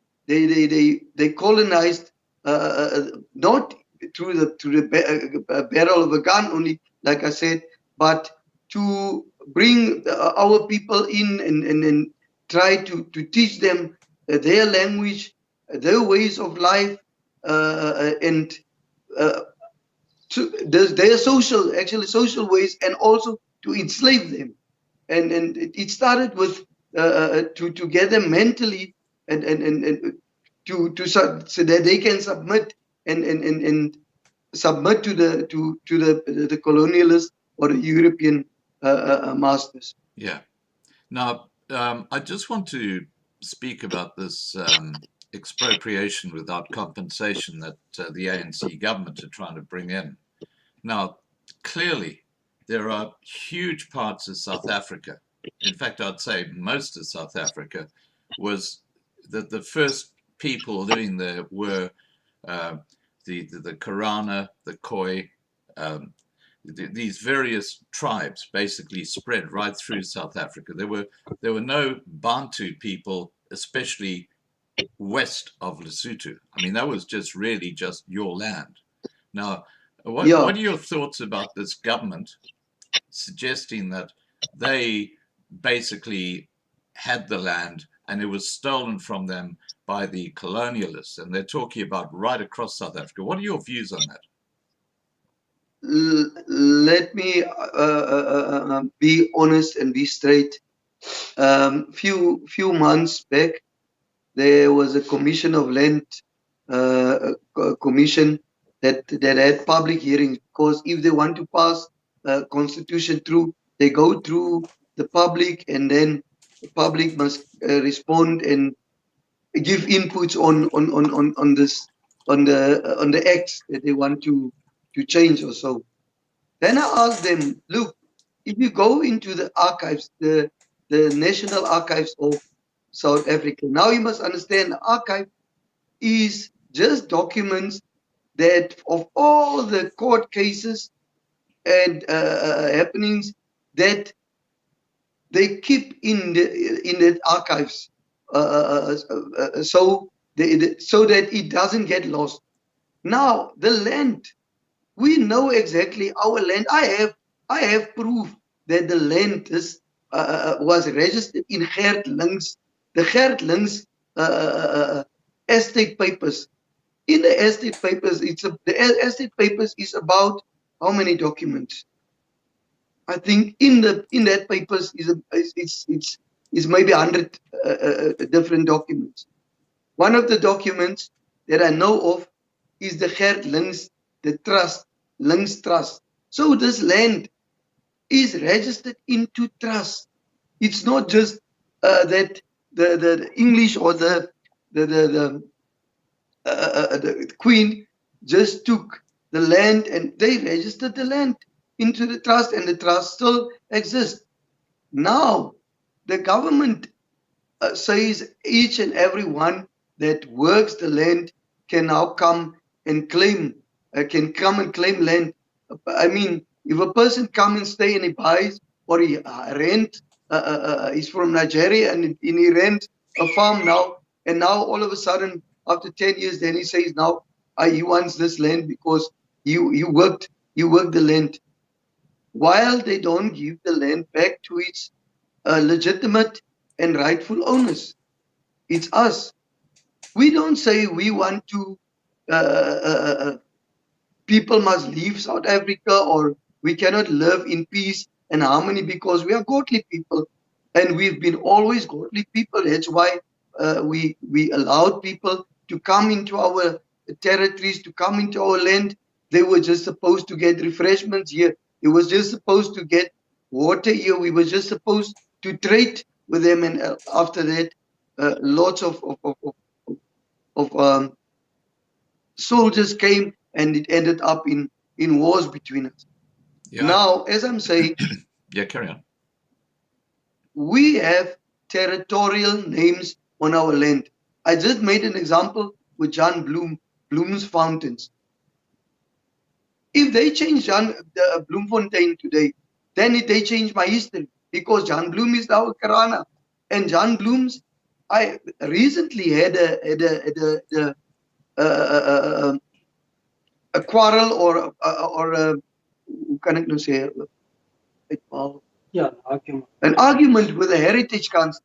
colonized, not through the barrel of a gun only, like I said, but to bring our people in and try to teach them their language, their ways of life, and their social ways, and also to enslave them. And it started with to get them mentally and so that they can submit and submit to the colonialists or the European masters. Yeah. Now, I just want to speak about this expropriation without compensation that the ANC government are trying to bring in. Now, clearly, there are huge parts of South Africa. In fact, I'd say most of South Africa was the first people living there were the Karana, the Khoi, these various tribes basically spread right through South Africa. There were no Bantu people, especially west of Lesotho. I mean, that was just really just your land. Now, what are your thoughts about this government suggesting that they basically had the land and it was stolen from them by the colonialists, and they're talking about right across South Africa? What are your views on that? Let me be honest and be straight. Few months back, there was a commission of land commission that had public hearings, because if they want to pass a constitution through, they go through the public, and then the public must respond and give inputs on this on the acts that they want to change or so. Then I asked them, look, if you go into the archives, the National Archives of South Africa, now you must understand the archive is just documents that of all the court cases and happenings that they keep in the archives, so that it doesn't get lost. Now the land, we know exactly our land. I have proof that the land is was registered in Gert Links, the Gert Links estate papers. In the estate papers, the estate papers is about how many documents? I think in that papers is maybe 100 different documents. One of the documents that I know of is the Gert Links, the trust, Links Trust. So this land is registered into trust. It's not just that the English or the Queen just took the land and they registered the land into the trust, and the trust still exists. Now, the government says each and every one that works the land can now come and claim, land. I mean, if a person come and stay and he buys or he rent, he's from Nigeria and he rents a farm now, and now all of a sudden after 10 years, then he says now he wants this land because you worked the land, while they don't give the land back to its legitimate and rightful owners. It's us. We don't say we want to, people must leave South Africa or we cannot live in peace and harmony because we are godly people. And we've been always godly people. That's why we allowed people to come into our territories, to come into our land. They were just supposed to get refreshments here. It was just supposed to get water here. We were just supposed to trade with them. And after that, lots of soldiers came and it ended up in wars between us. Yeah. Now, as I'm saying, yeah, carry on. We have territorial names on our land. I just made an example with John Bloem's fountains. If they change Bloemfontein today, then they change my history, because John Bloem is now Karana. And John Bloem's, I recently had a quarrel or how can I not say an argument with the Heritage Council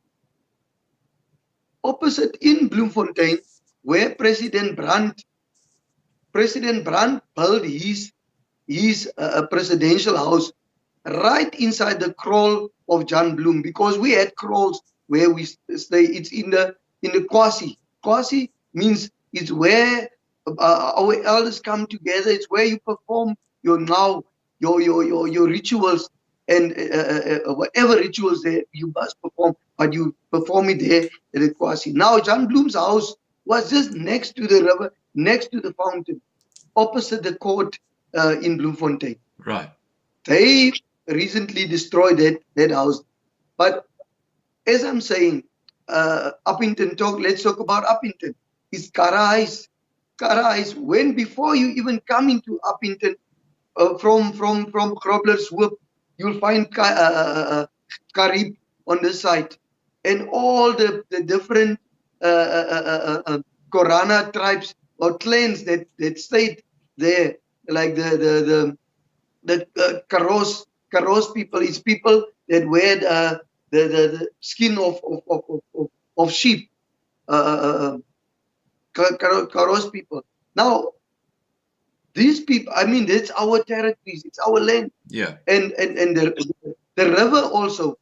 opposite in Bloemfontein, where President Brandt built his presidential house right inside the kraal of John Bloem, because we had kraals where we stay. It's in the Kwasi. Kwasi means it's where our elders come together. It's where you perform your rituals and whatever rituals there you must perform, but you perform it there at the Kwasi. Now John Bloem's house was just next to the river, next to the fountain, opposite the court in Bloemfontein. Right. They recently destroyed that house. But as I'm saying, Uppington talk, let's talk about Uppington. It's Karai's. When before you even come into Uppington from Grobler's Hoop, you'll find Karib on the side. And all the different Korana tribes or clans that stayed there, like the Karos people, is people that wear the skin of sheep. Karos people. Now, these people, I mean, that's our territories, it's our land. Yeah. And the river also.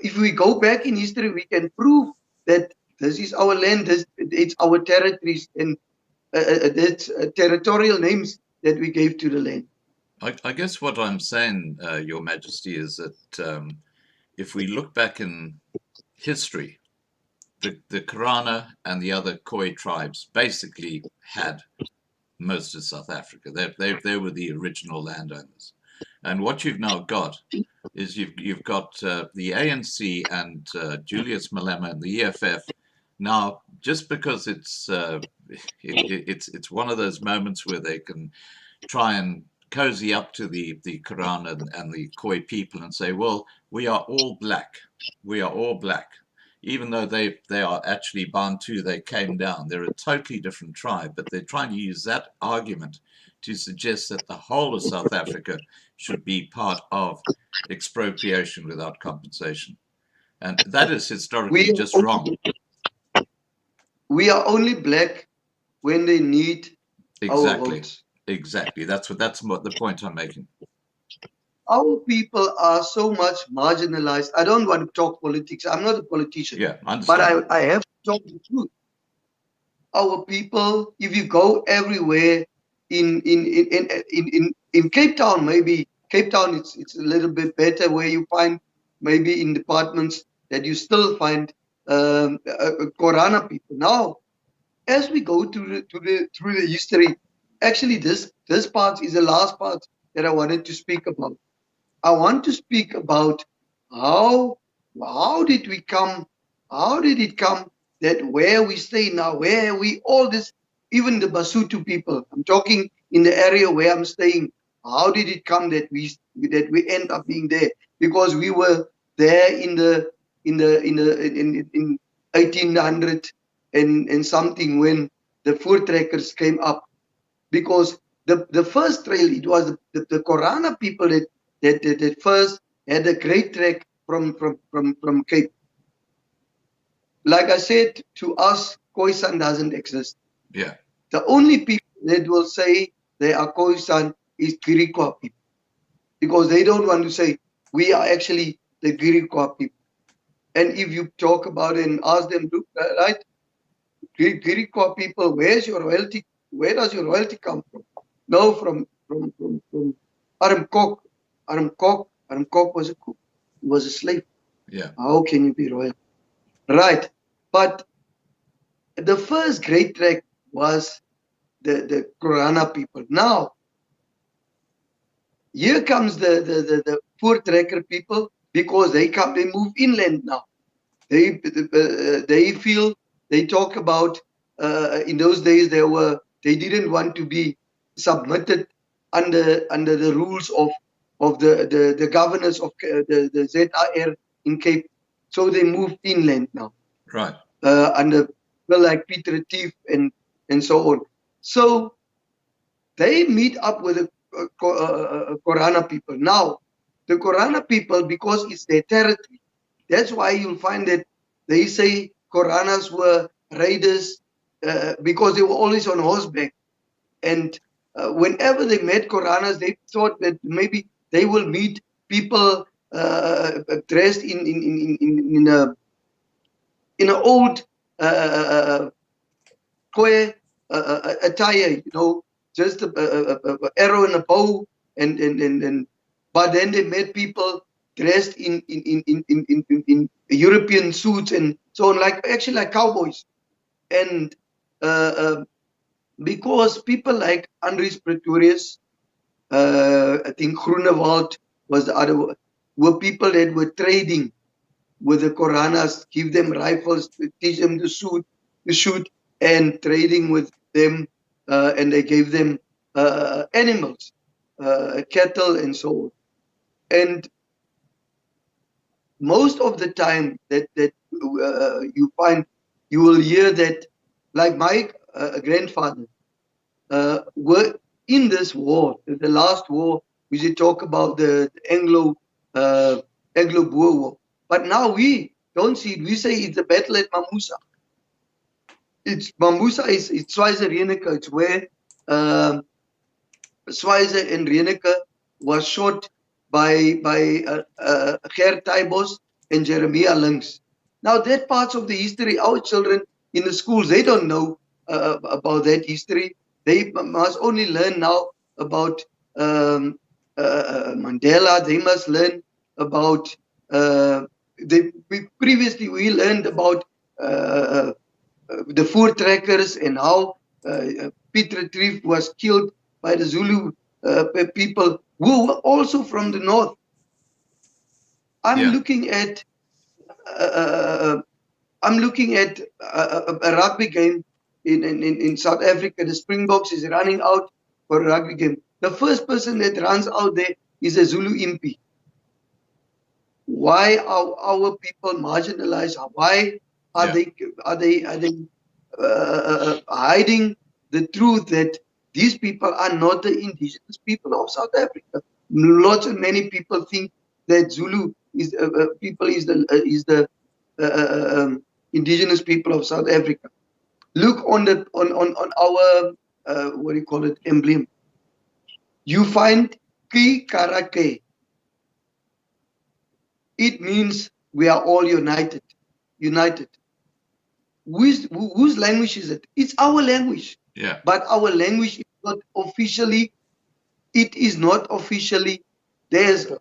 If we go back in history, we can prove that this is our land, it's our territories, and that's territorial names that we gave to the land. I guess what I'm saying, Your Majesty, is that if we look back in history, the Karana and the other Khoi tribes basically had most of South Africa. They were the original landowners. And what you've now got is you've got the ANC and Julius Malema and the EFF. Now, just because it's one of those moments where they can try and cozy up to the Korana and the Khoi people and say, well, we are all black. We are all black. Even though they are actually Bantu, they came down. They're a totally different tribe, but they're trying to use that argument to suggest that the whole of South Africa should be part of expropriation without compensation. And that is historically just wrong. We are only black when they need our Exactly. votes. Exactly. That's what the point I'm making. Our people are so much marginalized. I don't want to talk politics. I'm not a politician. Yeah, I understand. But I have to talk the truth. Our people, if you go everywhere in Cape Town, maybe Cape Town it's a little bit better, where you find maybe in departments that you still find Korana people. Now, as we go through the history, actually this part is the last part that I wanted to speak about. I want to speak about how did it come that where we stay now, where we all this, even the Basotho people, I'm talking in the area where I'm staying, how did it come that we end up being there? Because we were there in 1800 and something, when the voortrekkers came up. Because the first trail, it was the Korana people that first had a great trek from Cape. Like I said, to us, Khoisan doesn't exist. Yeah. The only people that will say they are Khoisan is Griqua people, because they don't want to say we are actually the Griqua people. And if you talk about it and ask them, look, right, Griqua people, where's your royalty? Where does your royalty come from? No, from Armkok. Armkok was a cook. He was a slave. Yeah. How can you be royal? Right. But the first great trek was the Korana people. Now, here comes the voortrekker people, because they move inland now. They feel, they talk about in those days they didn't want to be submitted under the rules of the governors of the ZAR in Cape, so they moved inland now. Right. Under people like Peter Retief and so on. So they meet up with the Korana people. Now, the Korana people, because it's their territory, that's why you'll find that they say Koranas were raiders, because they were always on horseback. And whenever they met Koranas, they thought that maybe they will meet people dressed in an old Khoi attire, you know, just a arrow and a bow, and but then they met people dressed in European suits and so on, like actually like cowboys. And because people like Andries Pretorius, I think Groenewald was the other, were people that were trading with the Koranas, give them rifles, teach them to shoot, and trading with them, and they gave them animals, cattle and so on. And most of the time that you find, you will hear that, like my grandfather were in this war, the last war, we should talk about the Anglo-Boer War. But now we don't see it. We say it's a battle at Mamusa. It's Mamusa is Schweizer Reneke. It's where Schweizer and Reneke was shot by Gert Tybos and Jeremiah Links. Now that parts of the history, our children in the schools, they don't know about that history. They must only learn now about Mandela. They must learn about previously we learned about the voortrekkers and how Piet Retief was killed by the Zulu people who were also from the north. I'm looking at a rugby game in South Africa. The Springboks is running out for a rugby game. The first person that runs out there is a Zulu impi. Why are our people marginalized? Why are they hiding the truth that these people are not the indigenous people of South Africa? Lots and many people think that Zulu is the indigenous people of South Africa. Look on our what do you call it, emblem. You find Ki Karake. It means we are all united. Whose language is it? It's our language. Yeah. But our language is not officially. It is not officially. There's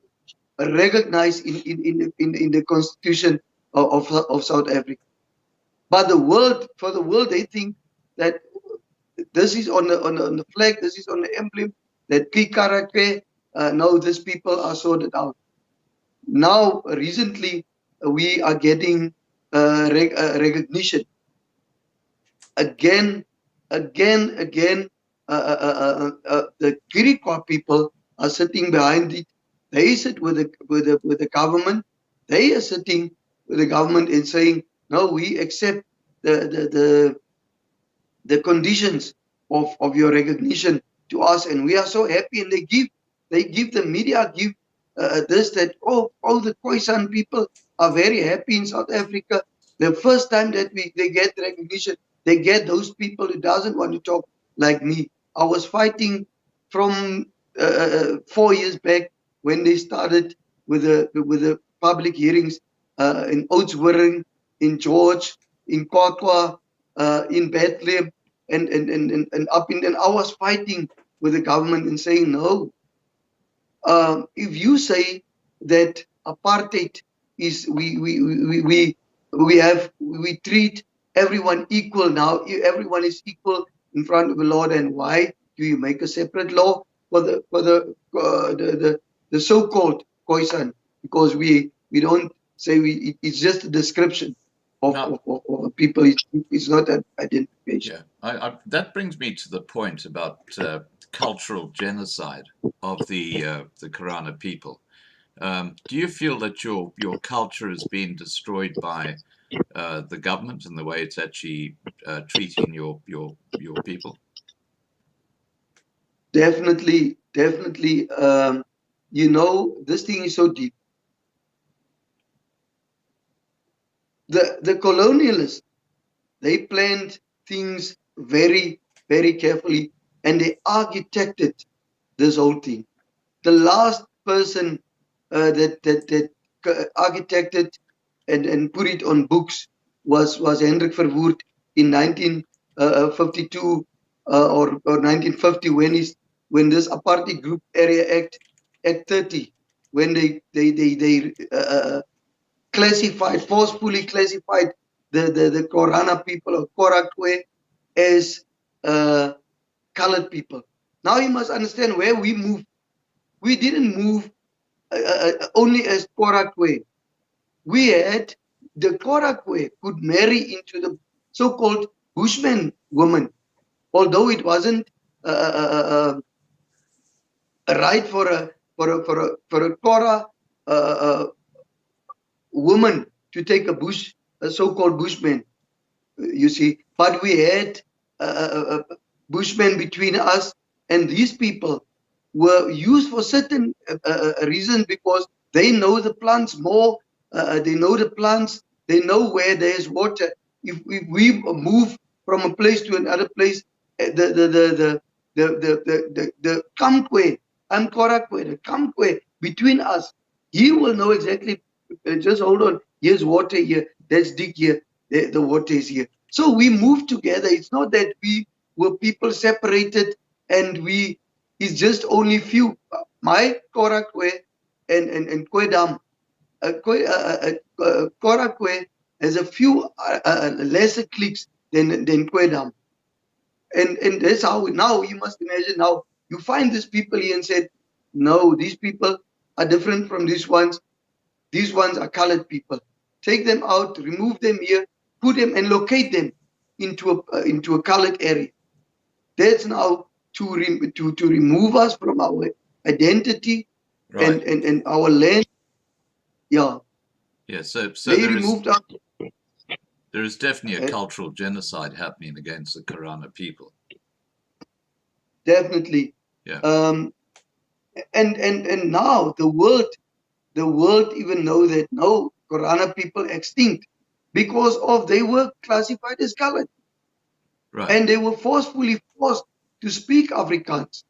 recognized in the Constitution of South Africa. But for the world, they think that this is on the flag. This is on the emblem. That Ki Karake. No, these people are sorted out. Now, recently, we are getting recognition. Again, the Kirikwa people are sitting behind it. They sit with the government. They are sitting with the government and saying, no, we accept the conditions of your recognition to us, and we are so happy. And they give the media that the Khoisan people are very happy in South Africa. The first time that they get recognition, they get those people who doesn't want to talk like me. I was fighting from 4 years back when they started with the public hearings in Oudtshoorn, in George, in Kwakwa, in Bethlehem, and up in. And I was fighting with the government and saying no. If you say that apartheid is we treat everyone equal now, everyone is equal in front of the law, then why do you make a separate law for the so-called Khoisan? Because we don't say it's just a description of people. It's not an identification. Yeah, that brings me to the point about cultural genocide of the Karana people. Do you feel that your culture has been destroyed by the government and the way it's actually treating your people? Definitely. This thing is so deep. The colonialists, they planned things very, very carefully, and they architected this whole thing. The last person that architected and put it on books was Hendrik Verwoerd in 1952 or 1950 when this apartheid group area act 30, when they forcefully classified the Korana people of Korakwe as colored people. Now you must understand where we moved. We didn't move only as Korakwe. We had the Korakwe could marry into the so-called Bushman woman, although it wasn't a right for a Kora woman to take a so-called Bushman, you see. But we had Bushmen between us, and these people were used for certain reasons because they know the plants more. They know the plants. They know where there is water. If we move from a place to another place, the Kamkwe, I'm Korakwe, the Kamkwe between us, he will know exactly. Just hold on. Here's water here. Let's dig here. The water is here. So we moved together. It's not that we were people separated and it's just only few. My Korakwe and Kwedam, Korakwe has a few lesser cliques than Kwedam. And that's how now you must imagine now you find these people here and said, no, these people are different from these ones. These ones are colored people. Take them out, remove them here, put them and locate them into a colored area. That's now to remove us from our identity and our land. Yeah. Yeah. So They removed us. there is definitely a cultural genocide happening against the Karana people. Definitely. Yeah. And now the world even know that no, Korana people extinct because of they were classified as colored. Right. And they were forcefully forced to speak Afrikaans.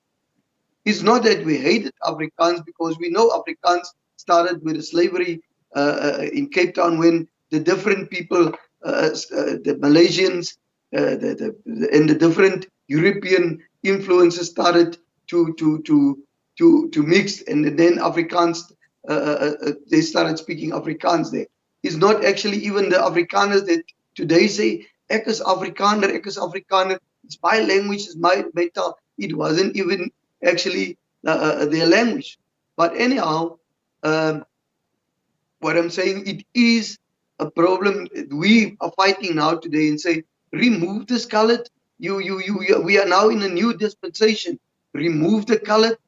It's not that we hated Afrikaans, because we know Afrikaans started with the slavery in Cape Town, when the different people, the Malaysians, and the different European influences started to mix, and then Afrikaans, they started speaking Afrikaans there. It's not actually even the Afrikaners that today say, ek is Afrikaner, ek is Afrikaner. It's my language, it's my taal. It wasn't even actually their language. But anyhow, what I'm saying, it is a problem. We are fighting now today and say, remove this colored. We are now in a new dispensation. Remove the colored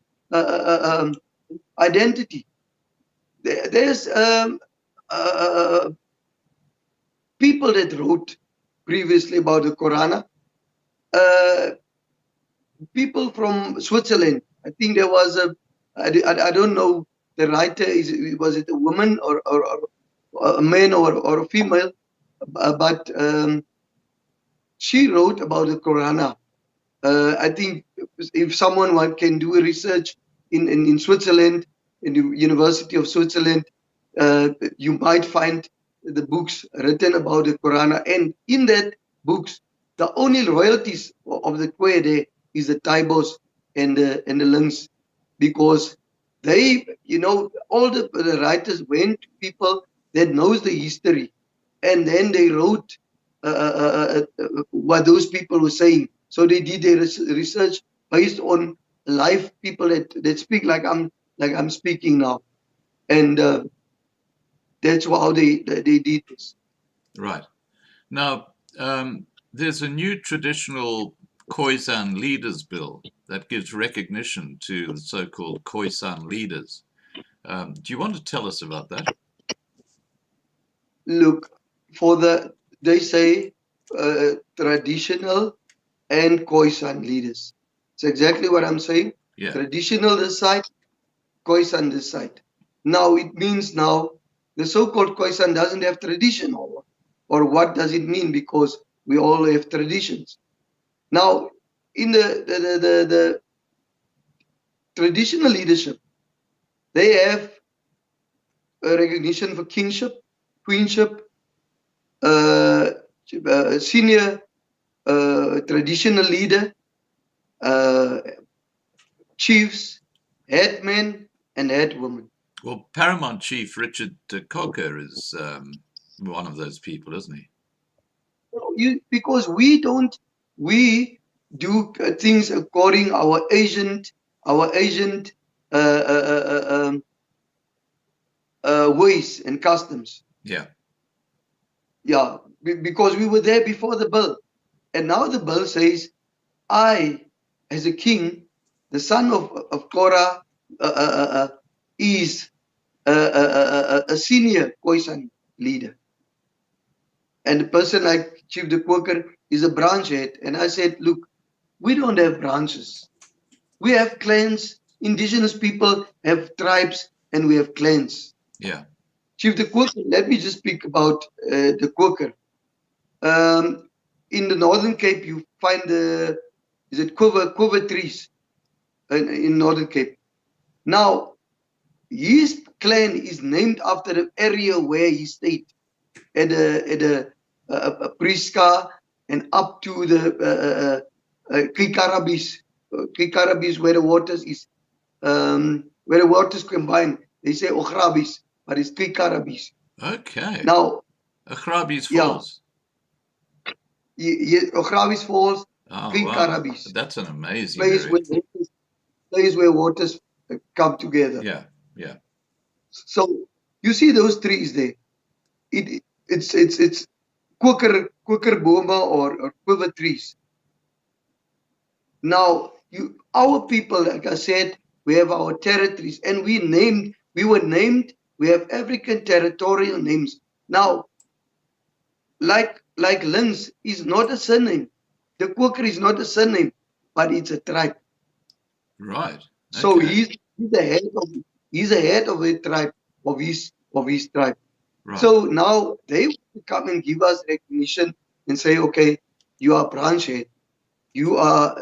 identity. There's people that wrote previously about the Korana. People from Switzerland. I think there was I don't know the writer, was it a woman or a man or a female, but she wrote about the Korana. I think if someone can do a research in Switzerland, in the University of Switzerland, you might find the books written about the Korana. And in that books, the only royalties of the Kwede is the Taibos and the Lungs, because they, all the writers went to people that knows the history, and then they wrote what those people were saying. So they did their research based on live people that speak like I'm speaking now, and that's how they did this. Right. Now, there's a new traditional Khoisan leaders bill that gives recognition to the so-called Khoisan leaders. Do you want to tell us about that? Look, they say traditional and Khoisan leaders. It's exactly what I'm saying. Yeah. Traditional this side, Khoisan this side. Now it means now the so-called Khoisan doesn't have tradition, or what does it mean? Because we all have traditions. Now, in the traditional leadership, they have a recognition for kingship, queenship, senior traditional leader, chiefs, headmen, and headwomen. Well, Paramount Chief Richard Cocker is one of those people, isn't he? Because we do things according our ancient ways and customs. Yeah. Yeah, because we were there before the bill, and now the bill says, I, as a king, the son of Korah, is a senior Khoisan leader, and a person like Chief de Koker is a branch head. And I said, look, we don't have branches. We have clans. Indigenous people have tribes, and we have clans. Yeah. Chief de Koker, let me just speak about the Koker. In the Northern Cape, you find quiver trees in Northern Cape. Now, his clan is named after the area where he stayed, at a Priska and up to the Kikarabis. Kikarabis, where the waters is, where the waters combine. They say Ochrabis, but it's Kikarabis. Okay. Now, Akrabi's Yeah. Falls. Ograbi's Falls, Oh, Greek wow. Caribbees. That's an amazing Place area. where waters come together. Yeah, yeah. So you see those trees there. It's quicker boma or quiver trees. Now our people, like I said, we have our territories, and we were named. We have African territorial names. Now, like Lins is not a surname. The Quaker is not a surname, but it's a tribe. Right. So Okay. he's the head of a tribe of his tribe. Right. So now they come and give us recognition and say, okay, you are branch head, you are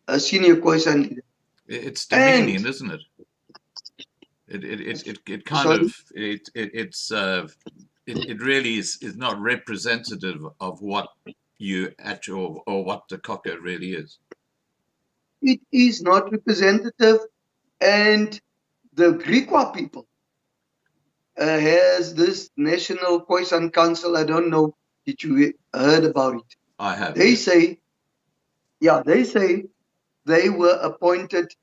a senior Khoisan leader. It's demeaning, And isn't it? It kind sorry, of it really is not representative of what you actually or what the Cocker really is. it is not representative, and the Griqua people has this National Khoisan Council. I don't know if you heard about it. I have. They Yes. say, they were appointed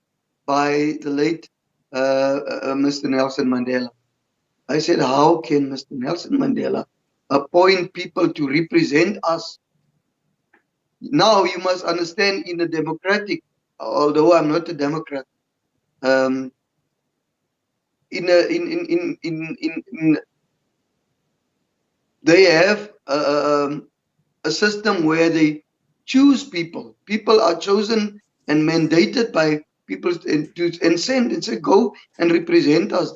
by the late Mr. Nelson Mandela. I said, how can Mr. Nelson Mandela appoint people to represent us? Now you must understand, in a democratic, although I'm not a Democrat, um, they have a system where they choose people. People are chosen and mandated by people and send and say, go and represent us.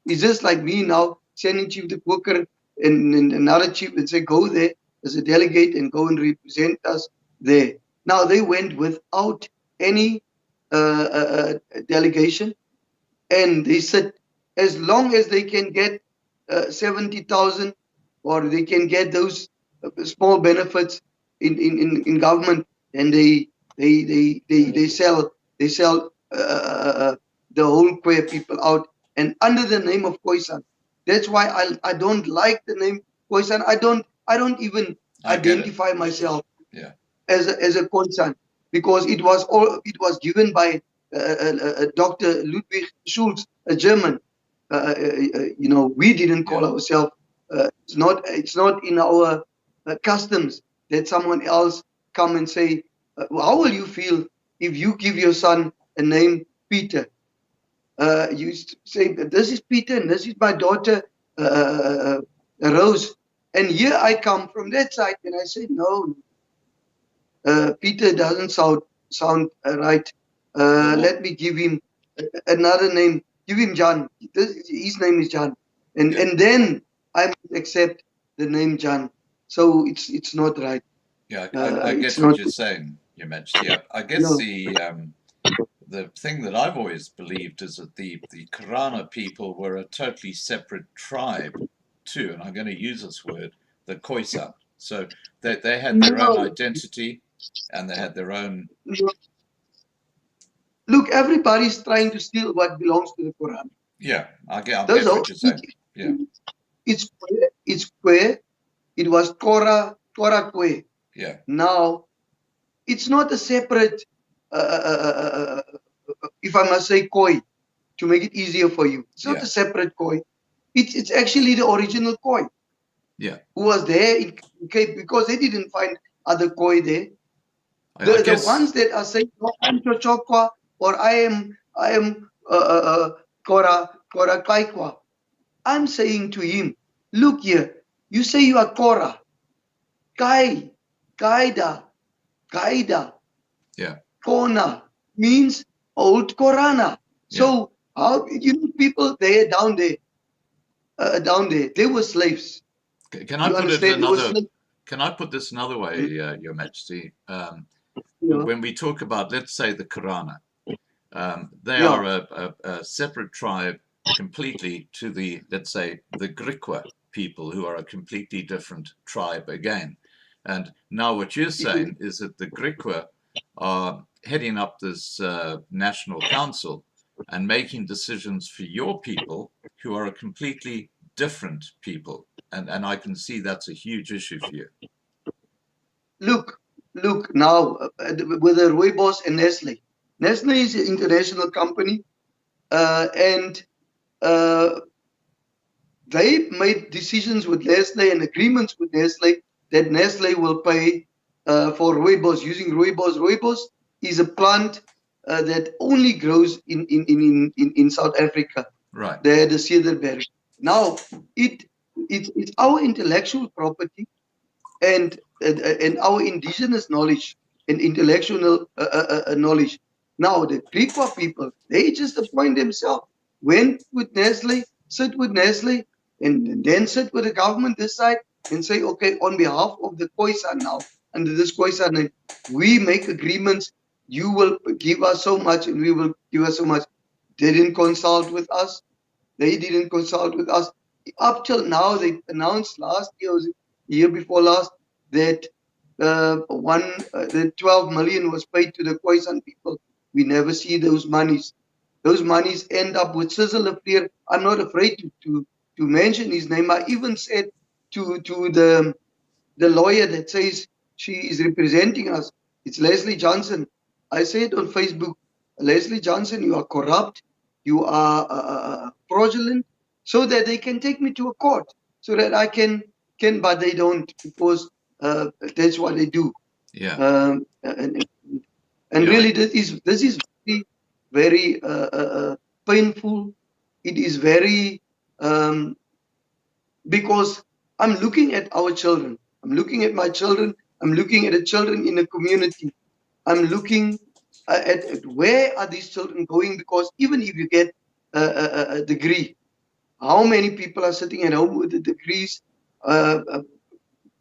It's just like me now sending Chief the Quaker and another chief and say, go there as a delegate and go and represent us there. Now they went without any delegation, and they said, as long as they can get 70,000, or they can get those small benefits in government, and they sell the whole queer people out, and under the name of Khoisan. That's why I don't like the name Khoisan. I don't even identify myself as a Khoisan, because it was given by Dr. Ludwig Schulz, a German. We didn't call ourselves. It's not in our customs that someone else come and say, how will you feel if you give your son a name Peter? You say, this is Peter and this is my daughter Rose. And here I come from that side and I say, no, Peter doesn't sound right. Let me give him another name. Give him John. His name is John, and then I must accept the name John. So it's not right. Yeah, I get what you're saying, Your Majesty. I guess the thing that I've always believed is that the Karana people were a totally separate tribe too, and I'm going to use this word, the Khoisan. So they had their own identity, and they had their own. Look, everybody's trying to steal what belongs to the Quran. Yeah, I get what you're saying. Yeah, it's Kwe. It was Torah Kwe. Yeah. Now, it's not a separate, if I must say, Khoi, to make it easier for you. It's not a separate Khoi. It's actually the original Khoi. Yeah. Who was there in Cape, because they didn't find other Khoi there. The ones that are saying, no, I'm Chochokwa, or I am Kora Kaikwa. I'm saying to him, look here, you say you are Kora, Kaida. Yeah. Kona means old Korana. So how people there down there, they were slaves. Can I put it another? Can I put this another way, Your Majesty? When we talk about, let's say, the Karana, they are a separate tribe completely to the, let's say, the Griqua people, who are a completely different tribe again. And now what you're saying is that the Griqua are heading up this national council and making decisions for your people, who are a completely different people, and I can see that's a huge issue for you. Look now with the Rooibos and Nestle. Nestle is an international company, and they made decisions with Nestle and agreements with Nestle that Nestle will pay for Rooibos, using Rooibos. Rooibos is a plant that only grows in South Africa. Right. The cedarberry. Now, it's our intellectual property and our indigenous knowledge and intellectual knowledge. Now, the Griqua people, they just appoint themselves, went with Nestle, sit with Nestle, and then sit with the government this side and say, okay, on behalf of the Khoisan now, under this Khoisan name, we make agreements. You will give us so much and we will give us so much. They didn't consult with us. They didn't consult with us. Up till now, they announced last year, was the year before last, that the 12 million was paid to the Khoisan people. We never see those monies. Those monies end up with Sizzle Affair. I'm not afraid to mention his name. I even said to the lawyer that says she is representing us, it's Leslie Johnson. I said on Facebook, Leslie Johnson, you are corrupt, you are fraudulent, so that they can take me to a court, so that I can, but they don't, because that's what they do. Yeah. And Yeah. really, this is very, very painful. It is very because I'm looking at our children. I'm looking at my children. I'm looking at the children in the community. I'm looking at where are these children going? Because even if you get a degree, how many people are sitting at home with the degrees?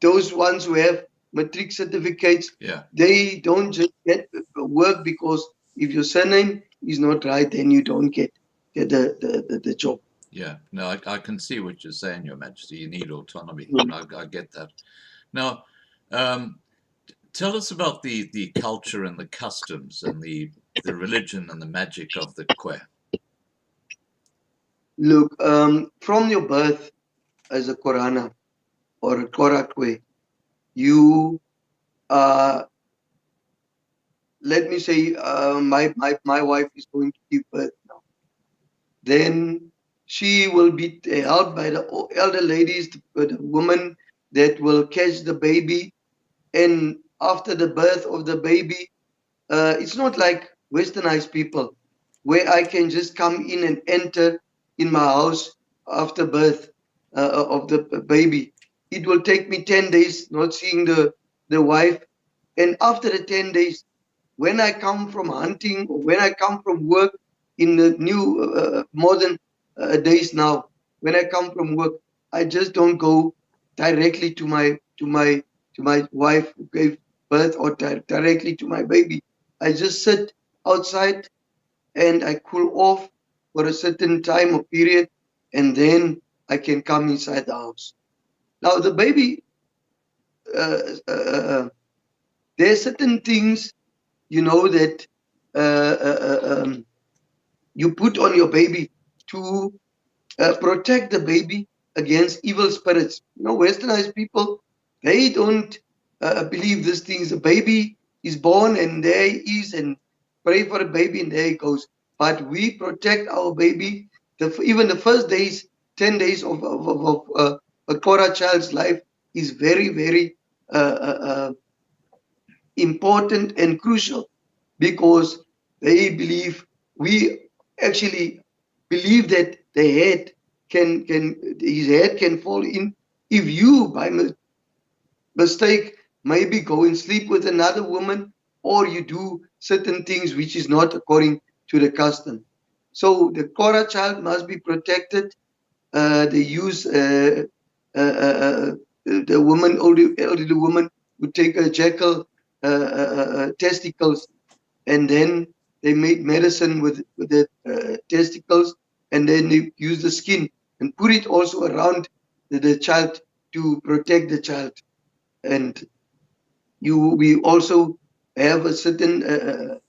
Those ones who have matric certificates, Yeah. they don't just get work, because if your surname is not right, then you don't get the job. Yeah, no, I can see what you're saying, Your Majesty. You need autonomy. I get that. Now, tell us about the culture and the customs and the religion and the magic of the Kwe. Look, from your birth as a Korana or a Korakwe, you let me say, my wife is going to give birth now. Then she will be helped by the elder ladies, the woman that will catch the baby. And after the birth of the baby, it's not like westernized people, where I can just come in and enter in my house after birth of the baby. It will take me 10 days not seeing the wife. And after the 10 days, when I come from hunting or when I come from work in the new modern days now, when I come from work, I just don't go directly to my wife who gave birth, or directly to my baby. I just sit outside and I cool off for a certain time or period, and then I can come inside the house. Now the baby, there are certain things, you know, that you put on your baby to protect the baby against evil spirits. You know, westernized people, they don't believe these things. The baby is born and there he is, and pray for the baby and there he goes. But we protect our baby. Even the first days, 10 days of a Korah child's life is very, very important and crucial, because they believe, we actually believe that his head can fall in if you by mistake maybe go and sleep with another woman, or you do certain things which is not according to the custom. So the Korah child must be protected. They use the woman, elderly woman, would take a jackal testicles, and then they made medicine with the testicles, and then they use the skin and put it also around the child to protect the child. And we also have a certain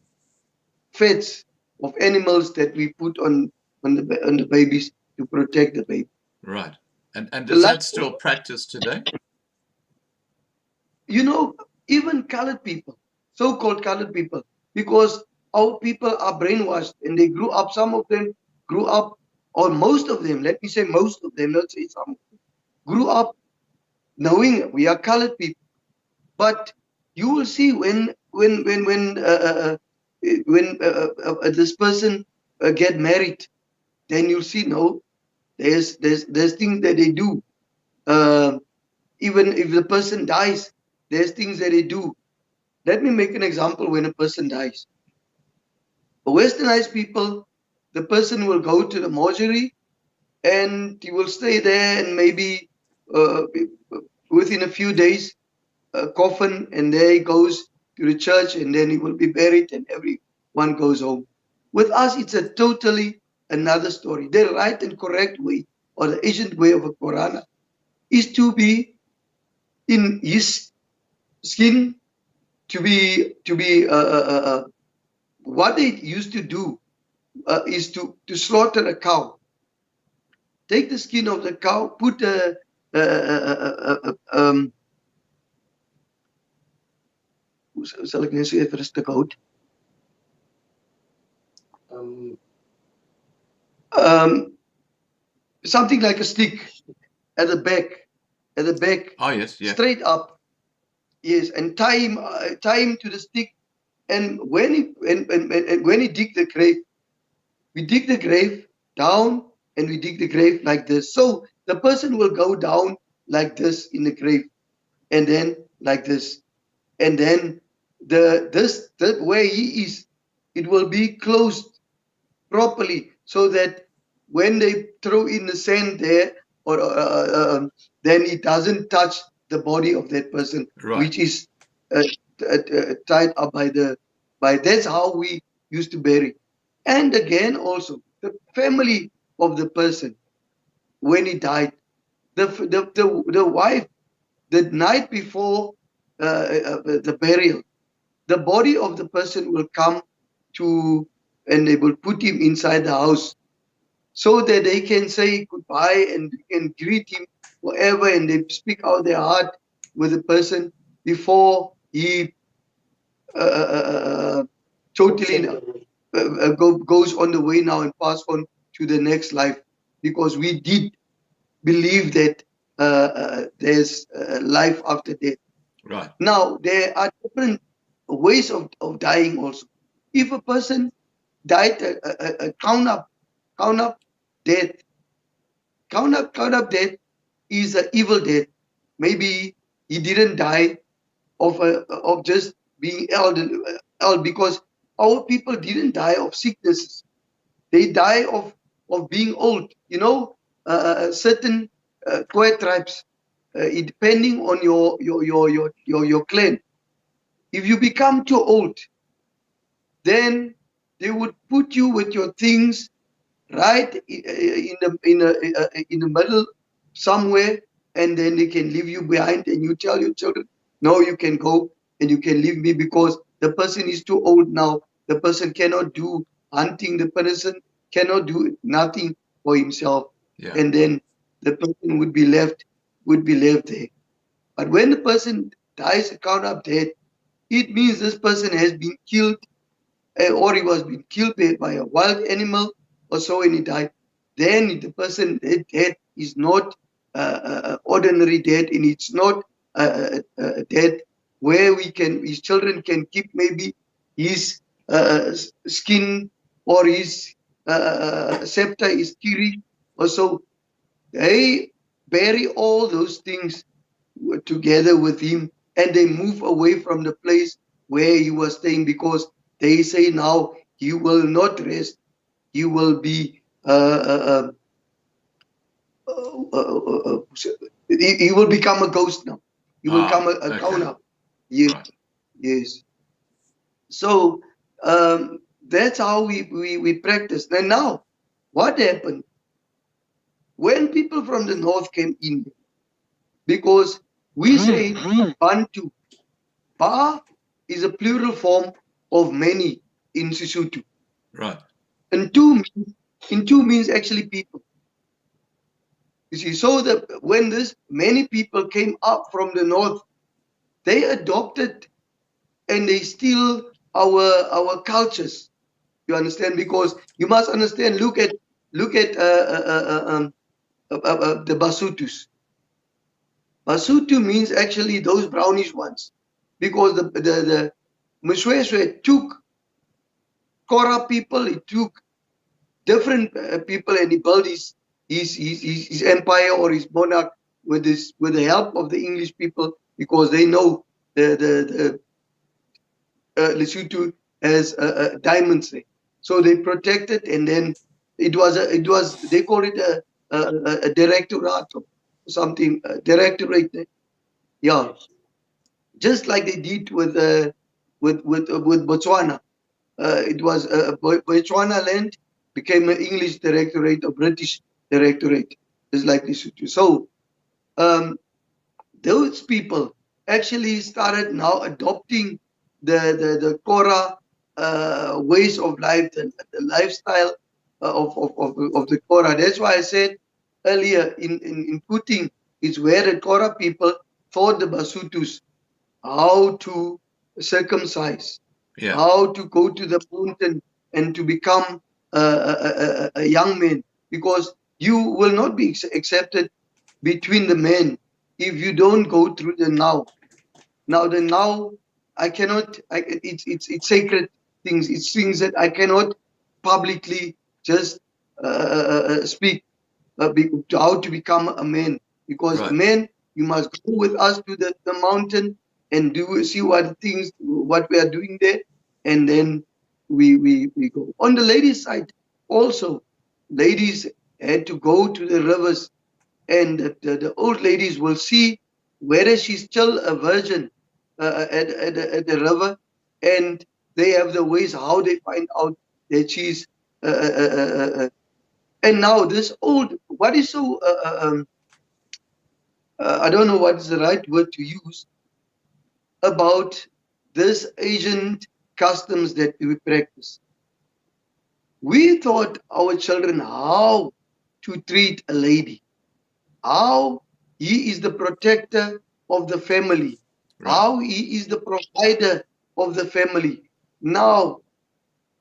fats of animals that we put on the babies to protect the baby. Right. And The is that last, still practiced today? you know, even colored people, so-called colored people, because our people are brainwashed and they grew up, some of them grew up, or most of them, let me say most of them, not say some, grew up knowing we are colored people. But you will see when this person get married, then you'll see, no, there's things that they do. Even if the person dies, there's things that they do. Let me make an example. When a person dies, westernized people, the person will go to the mortuary and he will stay there, and maybe uh, within a few days, a coffin, and there he goes to the church, and then he will be buried, and everyone goes home. With us, it's a totally another story. The right and correct way, or the ancient way of a Korana, is to be in his skin, to be what they used to do is to slaughter a cow. Take the skin of the cow, put sal ek net so even 'n stuk hout. Something like a stick at the back, Oh, yes, yeah. straight up, yes, and tie him to the stick. And when he dig the grave, we dig the grave down, and we dig the grave like this. So the person will go down like this in the grave, and then like this, and then the where he is, it will be closed properly, so that when they throw in the sand there, or then it doesn't touch the body of that person, Right. which is tied up by. That's how we used to bury. And again, also the family of the person, when he died, the wife, the night before the burial, the body of the person will come to, and they will put him inside the house, so that they can say goodbye and greet him forever, and they speak out their heart with the person before he totally goes on the way now and pass on to the next life. Because we did believe that there's life after death. Right. Now, there are different ways of dying also. If a person died a count up death, count up death is an evil death. Maybe he didn't die of just being old, because our people didn't die of sicknesses. They die of being old. You know, certain Khoi tribes, depending on your clan, if you become too old, then they would put you with your things right in the middle somewhere, and then they can leave you behind, and you tell your children, no, you can go and you can leave me, because the person is too old now. The person cannot do hunting. The person cannot do nothing for himself. Yeah. And then the person would be left there. But when the person dies, count up dead, it means this person has been killed, or he was being killed by a wild animal or so, and he died. Then the person dead is not ordinary dead, and it's not dead where his children can keep maybe his skin, or his scepter, his kiri or so. They bury all those things together with him, and they move away from the place where he was staying, because they say now he will not rest. He will be he will become a ghost now. He will become a cow now. Yes, Right. yes. So that's how we practice. And now, what happened when people from the north came in? Because we say Bantu. Ba is a plural form of many in Sesotho. Right. And two means actually people. You see, so that when many people came up from the north, they adopted and they steal our cultures. You understand? Because you must understand. Look at the Basutus. Basutu means actually those brownish ones, because the Mshweshwe took Kora people, he took different people, and he built his empire or his monarch with the help of the English people, because they know the Lesotho has diamonds there, so they protected, and then it was they call it a directorate or something, directorate, yeah, just like they did with Botswana. It was Botswana land became an English directorate or British directorate, just like Lesotho. So those people actually started now adopting the Kora ways of life, the lifestyle of the Kora. That's why I said earlier in putting, it's where the Kora people taught the Basutus how to circumcise, how to go to the mountain and to become a young man, because you will not be accepted between the men if you don't go through the now. Now the now, I cannot. It's sacred things. It's things that I cannot publicly just speak how to become a man, because a man, you must go with us to the mountain and see what we are doing there, and then we go. On the ladies' side also, ladies had to go to the rivers, and the old ladies will see whether she's still a virgin at the river, and they have the ways how they find out that she's and now this old, what is so I don't know what is the right word to use about this ancient customs that we practice. We taught our children how to treat a lady, how he is the protector of the family, how he is the provider of the family. Now,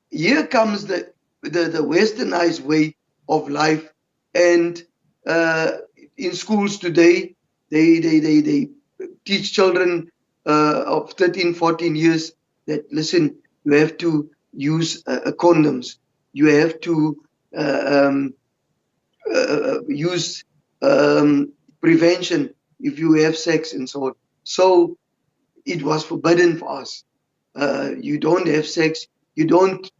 here comes the westernized way of life, and in schools today, they teach children of 13, 14 years that, listen, you have to use condoms. You have to use prevention if you have sex and so on. So it was forbidden for us. You don't have sex. You don't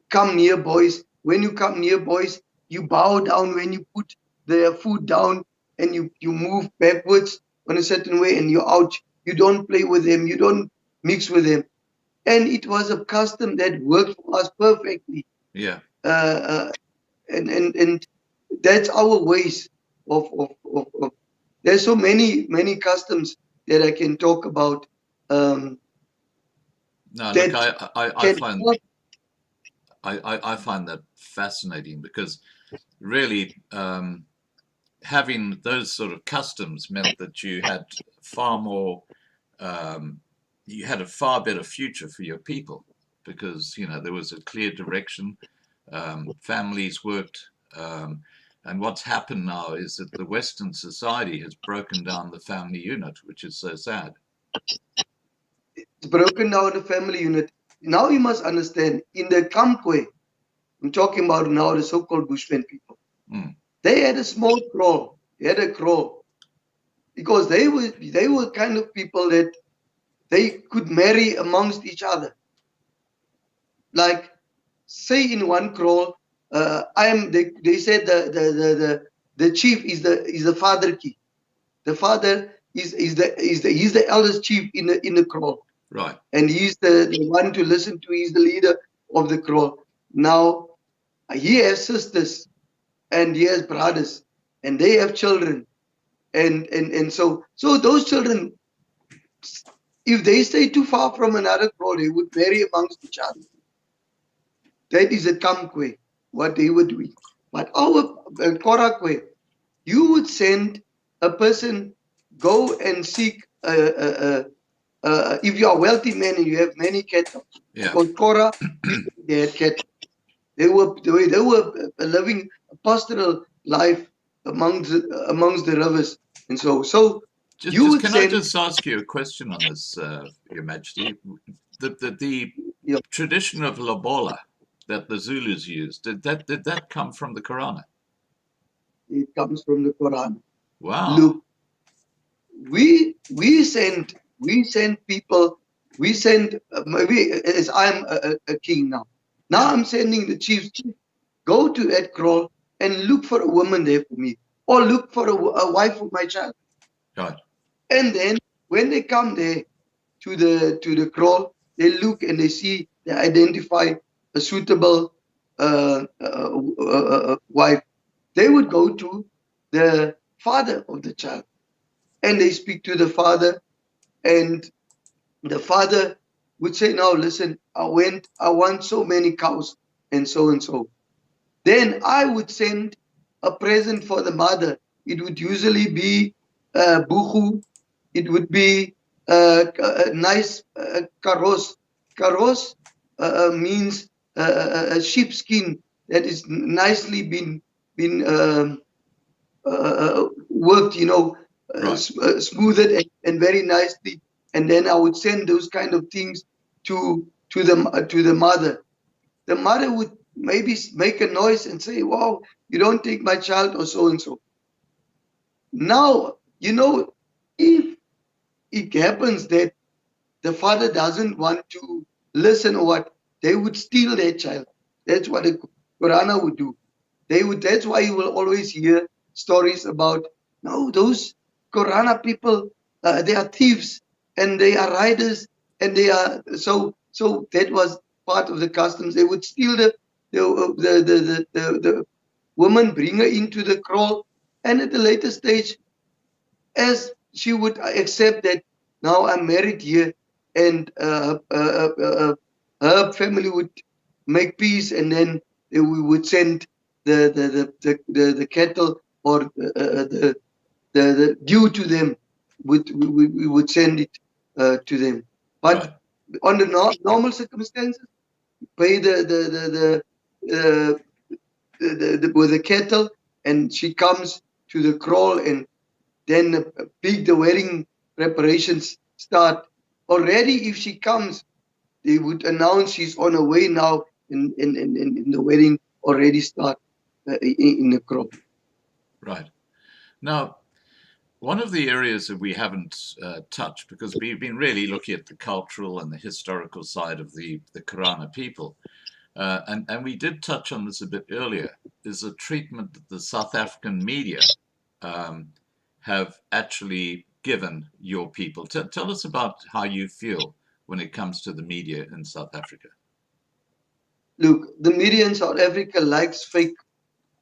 come near boys. When you come near boys, you bow down when you put their food down, and you move backwards on a certain way, and you're out. You don't play with them. You don't mix with them. And it was a custom that worked for us perfectly. Yeah. And that's our ways of there's so many customs that I can talk about. No, look, I find that fascinating, because really having those sort of customs meant that you had far more, you had a far better future for your people, because, you know, there was a clear direction, families worked, and what's happened now is that the Western society has broken down the family unit, which is so sad. It's broken down the family unit. Now you must understand, in the Kamkwe, I'm talking about now the so-called Bushmen people, they had a small kraal. They had a kraal, because they were kind of people that they could marry amongst each other. Like, say in one kraal, they said the chief is the father key. The father he's the eldest chief in the kraal. Right. And he's the one to listen to. He's the leader of the kraal. Now, he has sisters and he has brothers, and they have children, and so those children, if they stay too far from another kraal, they would marry amongst each other. That is a Kamkwe, what they were doing. But our Korakwe, you would send a person go and seek if you are a wealthy man and you have many cattle, because Korah people, they had cattle. They were living a pastoral life amongst the rivers, and so you Just would can I send. just ask you a question on this, Your Majesty? The Yeah, tradition of lobola that the Zulus used, did that come from the Korana? it comes from the Quran. Wow. Look, we send people. We send maybe as I'm a king now. Now Yeah. I'm sending the chief. Go to Ed Kroll and look for a woman there for me, or look for a wife for my child. Right. And then when they come there to the Kroll, they look and they see, they identify a suitable wife. They would go to the father of the child, and they speak to the father, and the father would say, "Now listen, I want so many cows, and so and so." Then I would send a present for the mother. It would usually be buchu. It would be a nice karos. Karos means a sheepskin that is nicely been worked, Right. smoothed and very nicely. And then I would send those kind of things to the mother. The mother would maybe make a noise and say, "Wow, you don't take my child," or so and so. Now, if it happens that the father doesn't want to listen or what, they would steal their child. That's what a Korana would do. That's why you will always hear stories about, no, those Korana people, they are thieves and they are riders, and they are so that was part of the customs. They would steal the woman, bring her into the kraal, and at a later stage, as she would accept that now I'm married here, and her family would make peace, and then we would send the cattle, or the due to them. We would send it to them. But Right. under normal circumstances, pay with the cattle, and she comes to the kraal, and then the wedding preparations start. Already, if she comes, they would announce she's on her way now, and the wedding already start in the crop. Right. Now, one of the areas that we haven't touched, because we've been really looking at the cultural and the historical side of the Karana people, and we did touch on this a bit earlier, is the treatment that the South African media have actually given your people. Tell us about how you feel when it comes to the media in South Africa. Look, the media in South Africa likes fake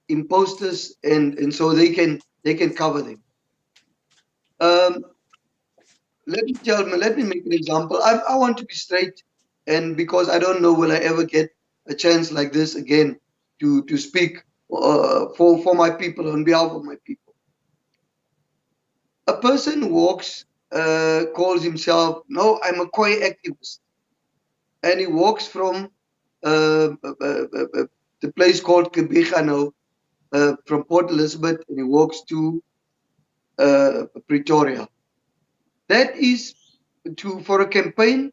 imposters, and so they can cover them. Let me make an example. I want to be straight, and because I don't know will I ever get a chance like this again to speak for my people, on behalf of my people. A person walks, calls himself, "No, I'm a Khoi activist," and he walks from the place called Kebigano, from Port Elizabeth, and he walks to Pretoria. That is for a campaign,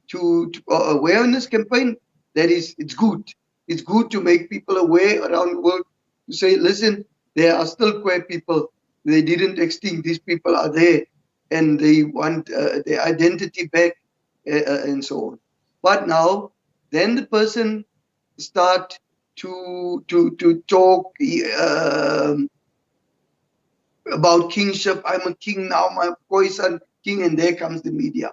to awareness campaign. It's good. It's good to make people aware around the world, to say, listen, there are still queer people. They didn't extinct. These people are there, and they want their identity back, and so on. But now, then the person start to talk about kingship. I'm a king now, my voice son king, and there comes the media.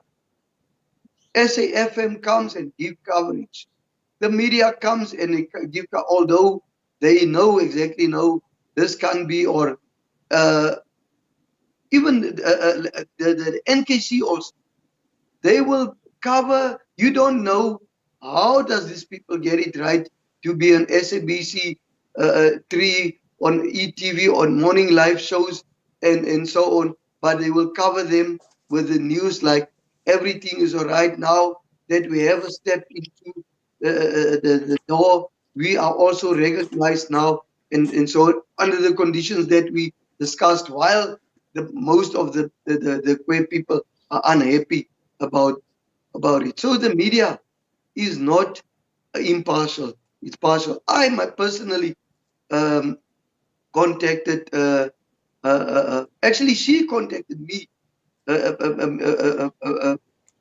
SAFM comes and give coverage. The media comes and they give, although they exactly know this can be, or even the NKC also, they will cover. You don't know how does these people get it right to be an SABC 3 on ETV, on morning live shows, and so on. But they will cover them with the news like everything is all right now, that we have a step into the door. We are also recognized now, and so under the conditions that we discussed, while most of the queer people are unhappy about it. So the media is not impartial; it's partial. I personally contacted. Actually, she contacted me.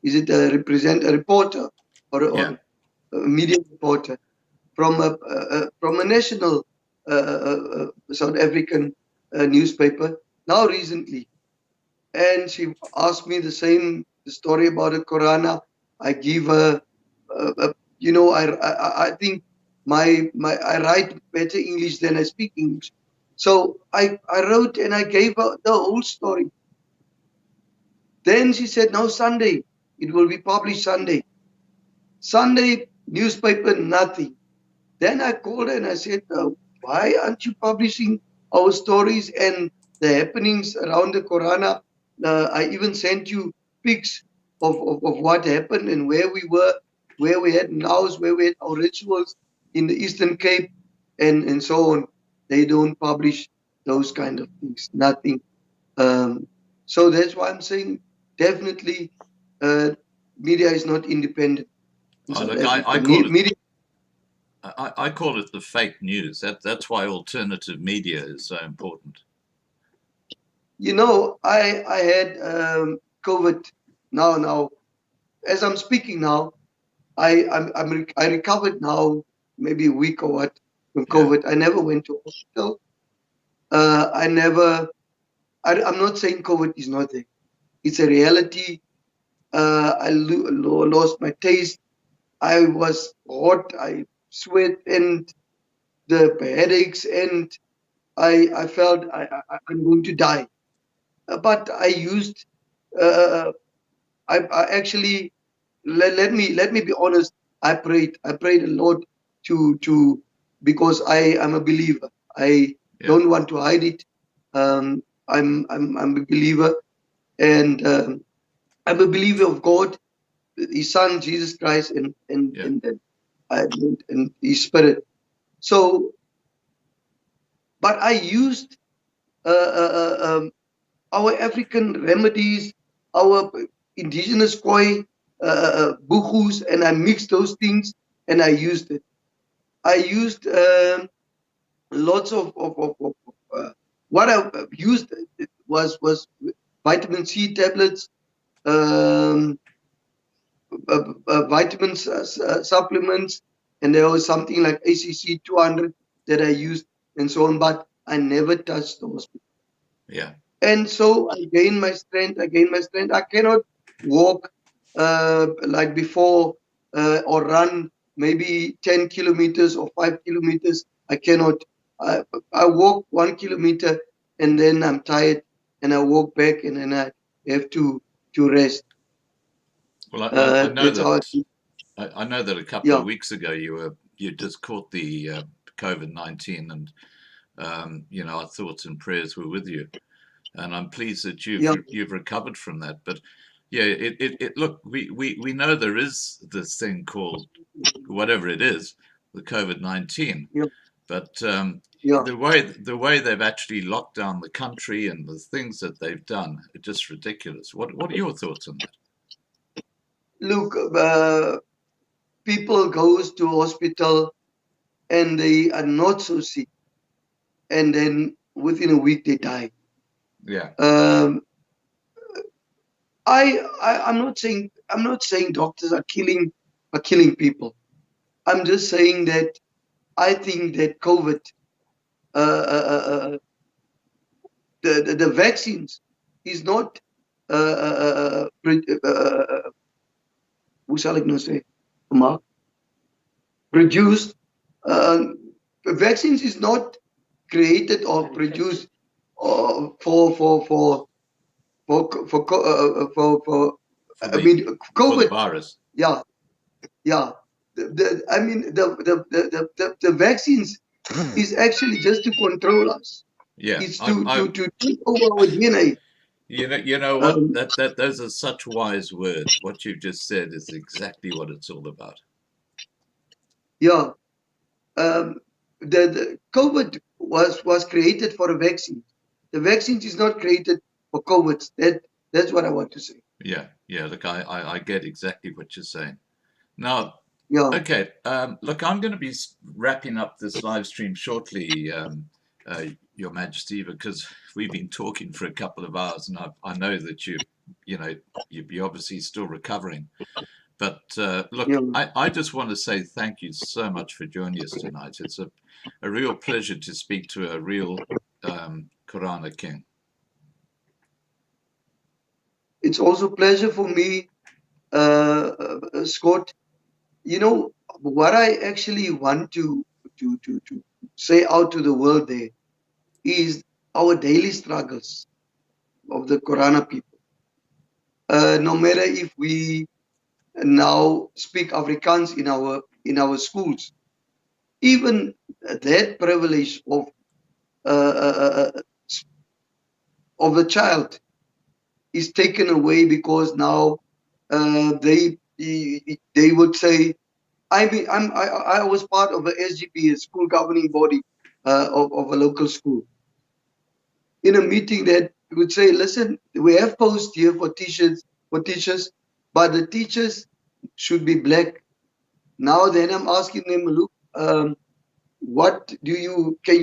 Is it a reporter or a media reporter from a national South African newspaper now recently, and she asked me the story about a Korana. I give her, I think I write better English than I speak English, so I wrote and I gave her the whole story. Then she said, "No, Sunday, it will be published Sunday." Sunday newspaper, nothing. Then I called her and I said, "Why aren't you publishing our stories and the happenings around the Korana?" I even sent you pics of what happened and where we were, where we had nows, where we had our rituals in the Eastern Cape, and so on. They don't publish those kind of things, nothing. So that's why I'm saying definitely media is not independent. Look, I call it the fake news. That's why alternative media is so important. You know, I had COVID now. As I'm speaking now, I recovered now, maybe a week or what from COVID. I never went to hospital. I'm not saying COVID is not there. It's a reality. I lost my taste. I was hot. I sweat and the headaches, and I felt I'm going to die. But I used. I actually let me be honest. I prayed a lot because I am a believer. I don't want to hide it. I'm a believer, and I'm a believer of God, His Son Jesus Christ, and His Spirit. So, but I used our African remedies, our indigenous koi, buchus, and I mixed those things and I used it. I used lots of what I used was vitamin C tablets, vitamins supplements, and there was something like ACC 200 that I used and so on, but I never touched the hospital. Yeah. And so I gained my strength. I cannot walk like before or run maybe 10 kilometers or 5 kilometers. I cannot. I walk 1 kilometer and then I'm tired and I walk back and then I have to rest. Well, I know that. I know that a couple of weeks ago you just caught the COVID-19, and our thoughts and prayers were with you. And I'm pleased that you've recovered from that. But look, we know there is this thing called whatever it is, the COVID-19. But the way they've actually locked down the country and the things that they've done are just ridiculous. What are your thoughts on that? Look, people goes to hospital and they are not so sick, and then within a week they die. Yeah. I'm not saying doctors are killing people. I'm just saying that I think that COVID, the vaccines is not hoe sal ek nou sê, Mark? Produced. Vaccines is not created or produced for COVID. The virus. Yeah. The vaccines is actually just to control us. Yeah, It's to take over our DNA. you know what? Um, Those are such wise words. What you've just said is exactly what it's all about. yeah. The COVID was created for a vaccine. The vaccine is not created for COVID. That's what I want to say. Yeah, yeah. Look, I get exactly what you're saying. Now, Yeah. okay. Look, I'm going to be wrapping up this live stream shortly, Your Majesty, because we've been talking for a couple of hours, and I know that you know, you're obviously still recovering. But look, Yeah. I just want to say thank you so much for joining us tonight. It's a real pleasure to speak to a real Korana king. It's also a pleasure for me, Scott. You know what I actually want to say out to the world there is our daily struggles of the Korana people. No matter if we now speak Afrikaans in our schools, even that privilege of the child is taken away because now they would say, I was part of a SGB, a school governing body of a local school. In a meeting that would say, listen, we have posts here for teachers, but the teachers should be black. Now then I'm asking them, look, can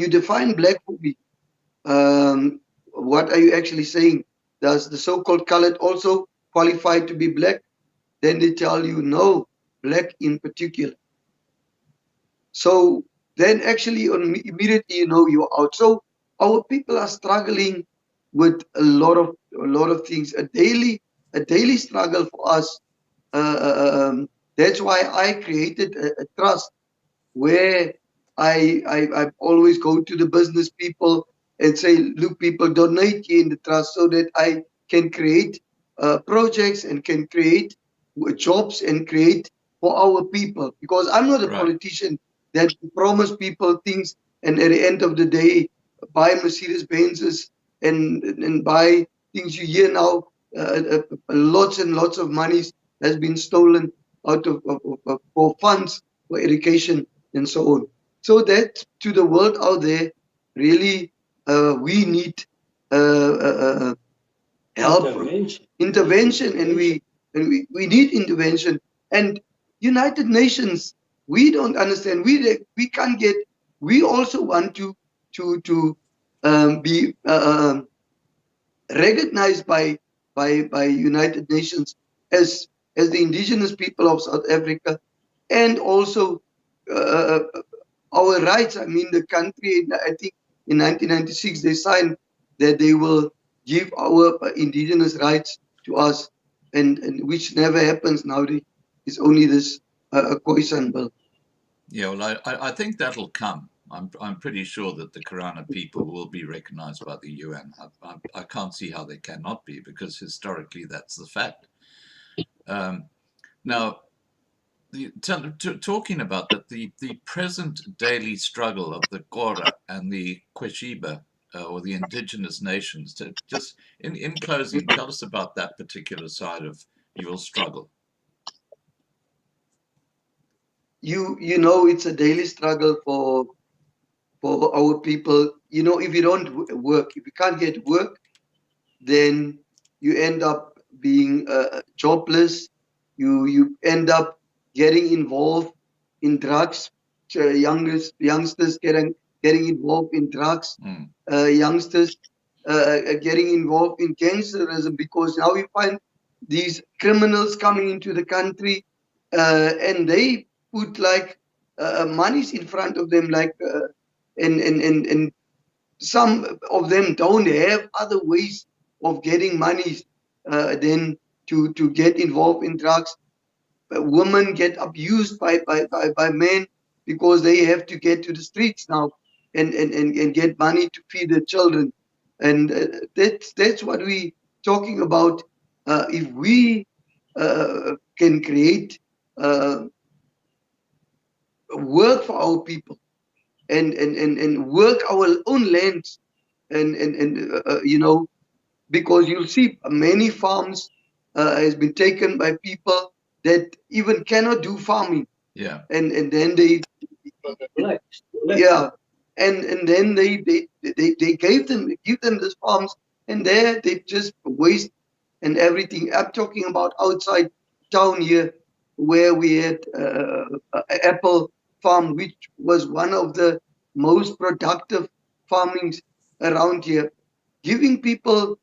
you define black for me? What are you actually saying? Does the so-called colored also qualify to be black? Then they tell you no, black in particular. So then actually immediately you're out. So our people are struggling with a lot of things. A daily struggle for us. That's why I created a trust where I always go to the business people and say, look, people, donate here in the trust so that I can create projects and can create jobs and create for our people. Because I'm not a Right. politician that promise people things and at the end of the day buy Mercedes Benzes and buy things. You hear now lots and lots of monies has been stolen out of for funds for education and so on. So that to the world out there, really, we need help, intervention, and we need intervention. And United Nations, we don't understand. We can't get. We also want to be recognized by United Nations as the indigenous people of South Africa, and also uh, our rights. I mean, the country, I think in 1996, they signed that they will give our indigenous rights to us, and which never happens nowadays. It's only this Khoisan bill. Yeah, well, I think that'll come. I'm pretty sure that the Karana people will be recognized by the UN. I can't see how they cannot be, because historically that's the fact. Now, talking about that, the present daily struggle of the Kora and the Kweshiba, or the indigenous nations, just in closing, tell us about that particular side of your struggle. You know, it's a daily struggle for our people. You know, if you don't work, if you can't get work, then you end up being jobless. You end up getting involved in drugs. Youngsters getting involved in drugs. Mm. Youngsters getting involved in gangsterism, because now we find these criminals coming into the country, and they put like monies in front of them, like and some of them don't have other ways of getting money than to get involved in drugs. Women get abused by men because they have to get to the streets now and get money to feed their children. And that's what we talking about. If we can create work for our people, and work our own lands, and because you'll see many farms has been taken by people that even cannot do farming, Yeah. and then they yeah, and then they give them these farms, and there they just waste and everything. I'm talking about outside town here, where we had a apple farm, which was one of the most productive farmings around here, giving people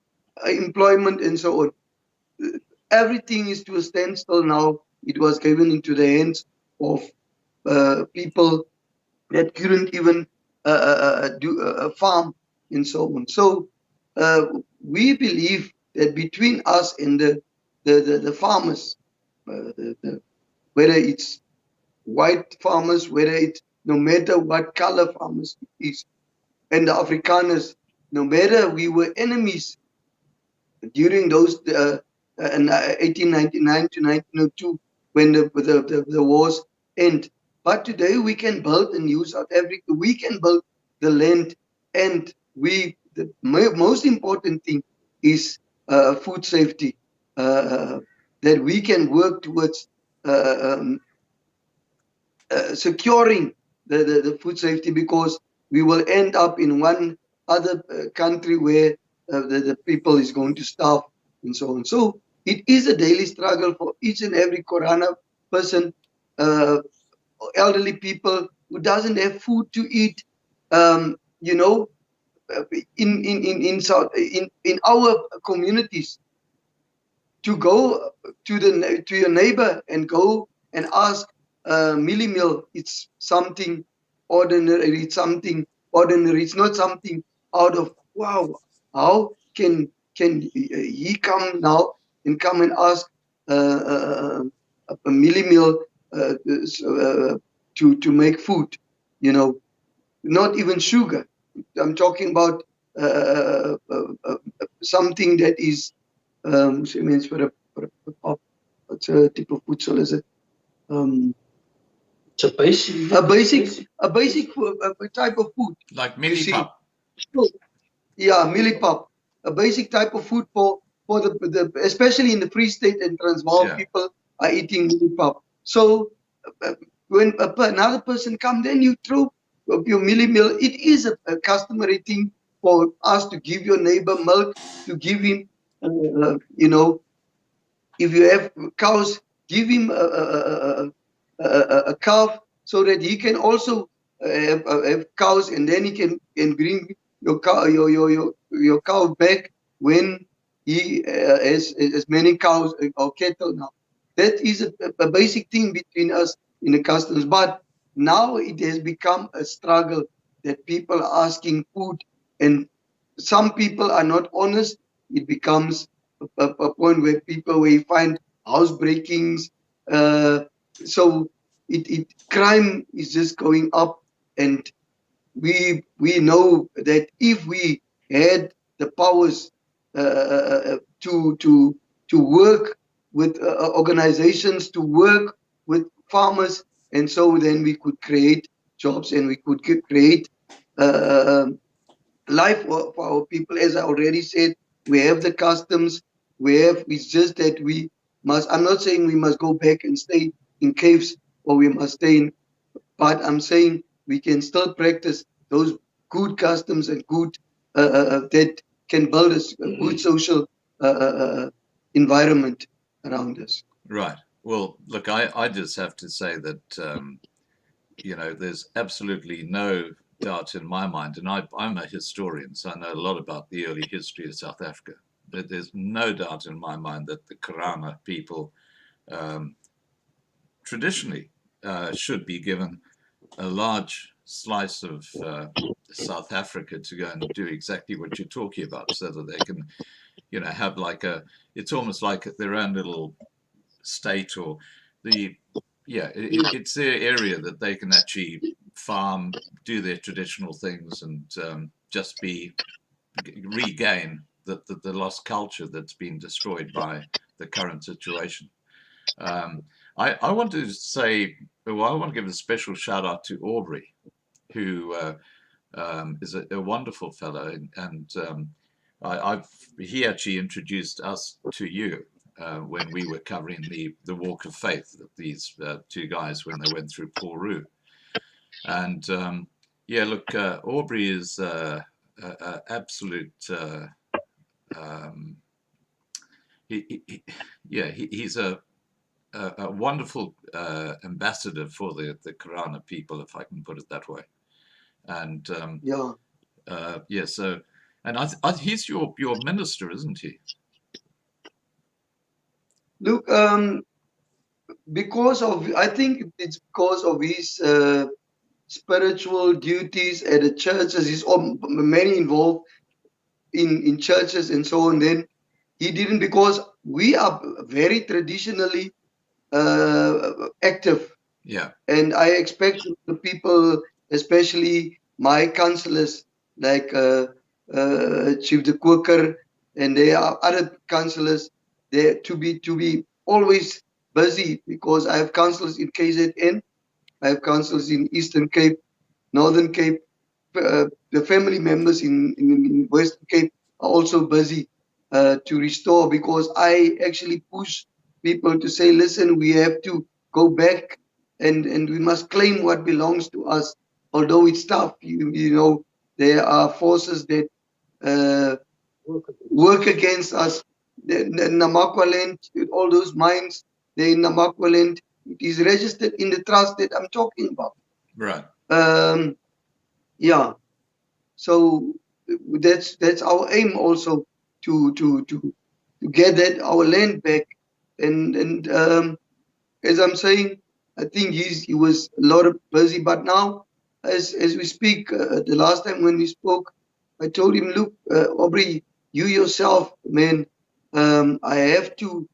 employment and so on. Everything is to a standstill now. It was given into the hands of people that couldn't even do a farm and so on. So we believe that between us and the farmers, whether it's white farmers, whether it's no matter what color farmers it is, and the Afrikaners, no matter we were enemies during those 1899 to 1902 when the wars end. But today we can build a new South Africa. We can build the land, and the most important thing is food safety. That we can work towards securing the food safety, because we will end up in one other country where the people is going to starve and so on. So it is a daily struggle for each and every Korana person, elderly people who doesn't have food to eat. You know, in our communities, to go to your neighbor and go and ask milli meal. It's something ordinary. It's something ordinary. It's not something out of wow. How can he come now and come and ask a milli meal to make food? You know, not even sugar. I'm talking about something that is means what's a type of food soil is it? It's A basic type of food. Like mini pop. Yeah, millipap. A basic type of food for the especially in the Free State and Transvaal, Yeah. people are eating millipap. So when another person comes, then you throw your milli meal. It is a customary thing for us to give your neighbor milk, to give him, if you have cows, give him a calf so that he can also have cows, and then he can bring your cow your cow back when he has as many cows or cattle now. That is a basic thing between us in the customs. But now it has become a struggle that people are asking food, and some people are not honest. It becomes a point where you find house breakings. So crime is just going up, and we know that if we had the powers to work with organizations, to work with farmers, and so then we could create jobs, and we could create life for our people. As I already said, we have the customs, it's just that we must, I'm not saying we must go back and stay in caves, or we must stay in, but I'm saying we can still practice those good customs and good that can build us a good social environment around us. Right. Well, look, I just have to say that, there's absolutely no doubt in my mind, and I'm a historian, so I know a lot about the early history of South Africa, but there's no doubt in my mind that the Karana people traditionally should be given a large slice of South Africa to go and do exactly what you're talking about, so that they can, have it's almost like their own little state, or it's their area that they can actually farm, do their traditional things, and just regain the lost culture that's been destroyed by the current situation. I want to say, I want to give a special shout out to Aubrey, who is a wonderful fellow, and he actually introduced us to you when we were covering the walk of faith of these two guys when they went through Paul Roux. And yeah, look, Aubrey is absolute. He's a wonderful ambassador for the Korana people, if I can put it that way. And so, and he's your minister, isn't he? Look, I think it's because of his spiritual duties at the churches. He's many involved in churches and so on. Then he didn't, because we are very traditionally active. Yeah. And I expect the people, especially my councillors, like Chief de Koker, and there are other councillors, there to be always busy, because I have councillors in KZN, I have councillors in Eastern Cape, Northern Cape. The family members in Western Cape are also busy to restore, because I actually push people to say, listen, we have to go back and we must claim what belongs to us. Although it's tough, you know, there are forces that work against us. The Namakwa land, all those mines, they're in Namakwa land. It is registered in the trust that I'm talking about. Right. Yeah. So that's our aim also, to get that our land back. And as I'm saying, I think he was a lot of busy. But now, as we speak, the last time when we spoke, I told him, look, Aubrey, you yourself, man, I have to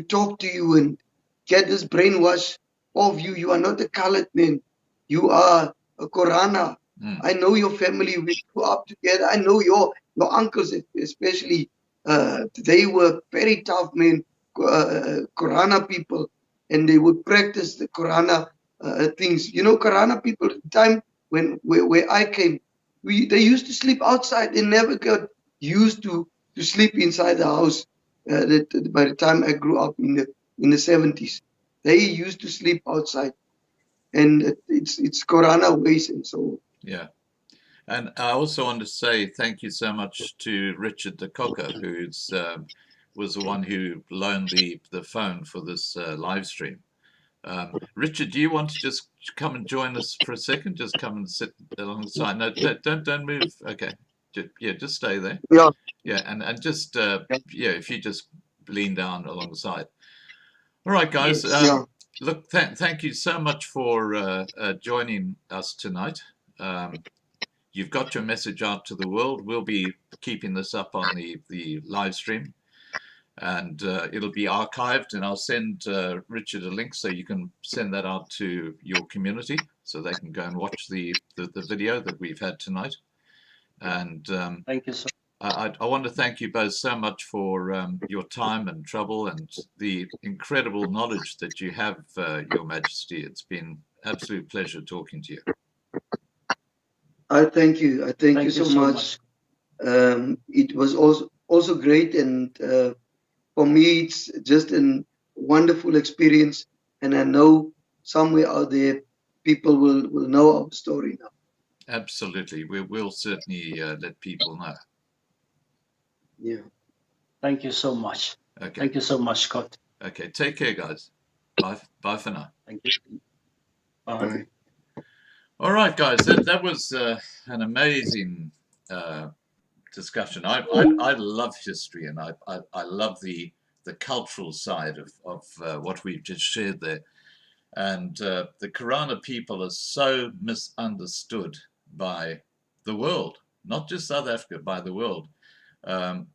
talk to you and get this brainwash off you. You are not a colored man. You are a Korana. I know your family. We grew up together. I know your uncles, especially. They were very tough men, Korana people, and they would practice the Korana things. You know, Korana people at the time where I came, they used to sleep outside. They never got used to sleep inside the house. By the time I grew up in the 70s, they used to sleep outside, and it's Korana ways and so on. Yeah. And I also want to say thank you so much to Richard de Cocker, who was the one who loaned the phone for this live stream. Richard, do you want to just come and join us for a second? Just come and sit alongside. No, don't move. Okay. Just stay there. Yeah. Yeah, and just if you just lean down alongside. All right, guys. Yeah. Look, thank you so much for joining us tonight. You've got your message out to the world. We'll be keeping this up on the live stream, and it'll be archived, and I'll send Richard a link so you can send that out to your community so they can go and watch the video that we've had tonight. And thank you, sir. I want to thank you both so much for your time and trouble and the incredible knowledge that you have, Your Majesty. It's been absolute pleasure talking to you. I thank you. I thank you so much. It was also great, and for me, it's just a wonderful experience. And I know somewhere out there, people will know our story now. Absolutely, we'll certainly let people know. Yeah. Thank you so much. Okay. Thank you so much, Scott. Okay. Take care, guys. Bye for now. Thank you. Bye. All right, guys. That was an amazing discussion. I love history, and I love the cultural side of what we've just shared there. And the Karana people are so misunderstood by the world, not just South Africa, by the world.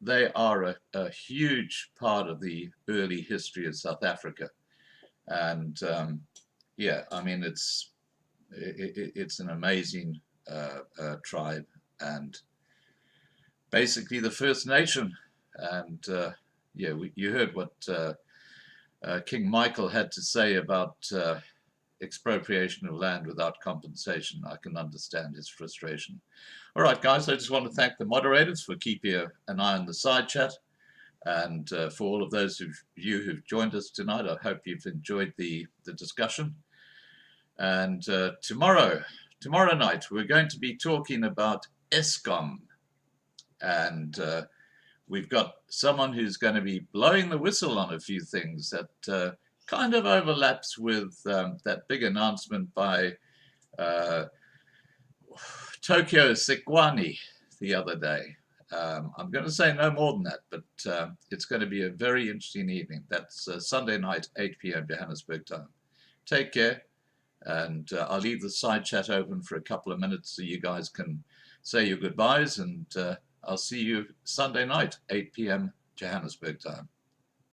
They are a huge part of the early history of South Africa. And yeah, I mean, it's an amazing tribe, and basically the First Nation. And yeah, you heard what King Michael had to say about expropriation of land without compensation. I can understand his frustration. All right, guys, I just want to thank the moderators for keeping an eye on the side chat. And for all of those of you who've joined us tonight, I hope you've enjoyed the discussion. And tomorrow night, we're going to be talking about Eskom. And we've got someone who's going to be blowing the whistle on a few things that kind of overlaps with that big announcement by Tokyo Sekwani the other day. I'm going to say no more than that, but it's going to be a very interesting evening. That's Sunday night, 8 p.m. Johannesburg time. Take care, and I'll leave the side chat open for a couple of minutes so you guys can say your goodbyes, and I'll see you Sunday night, 8 p.m. Johannesburg time.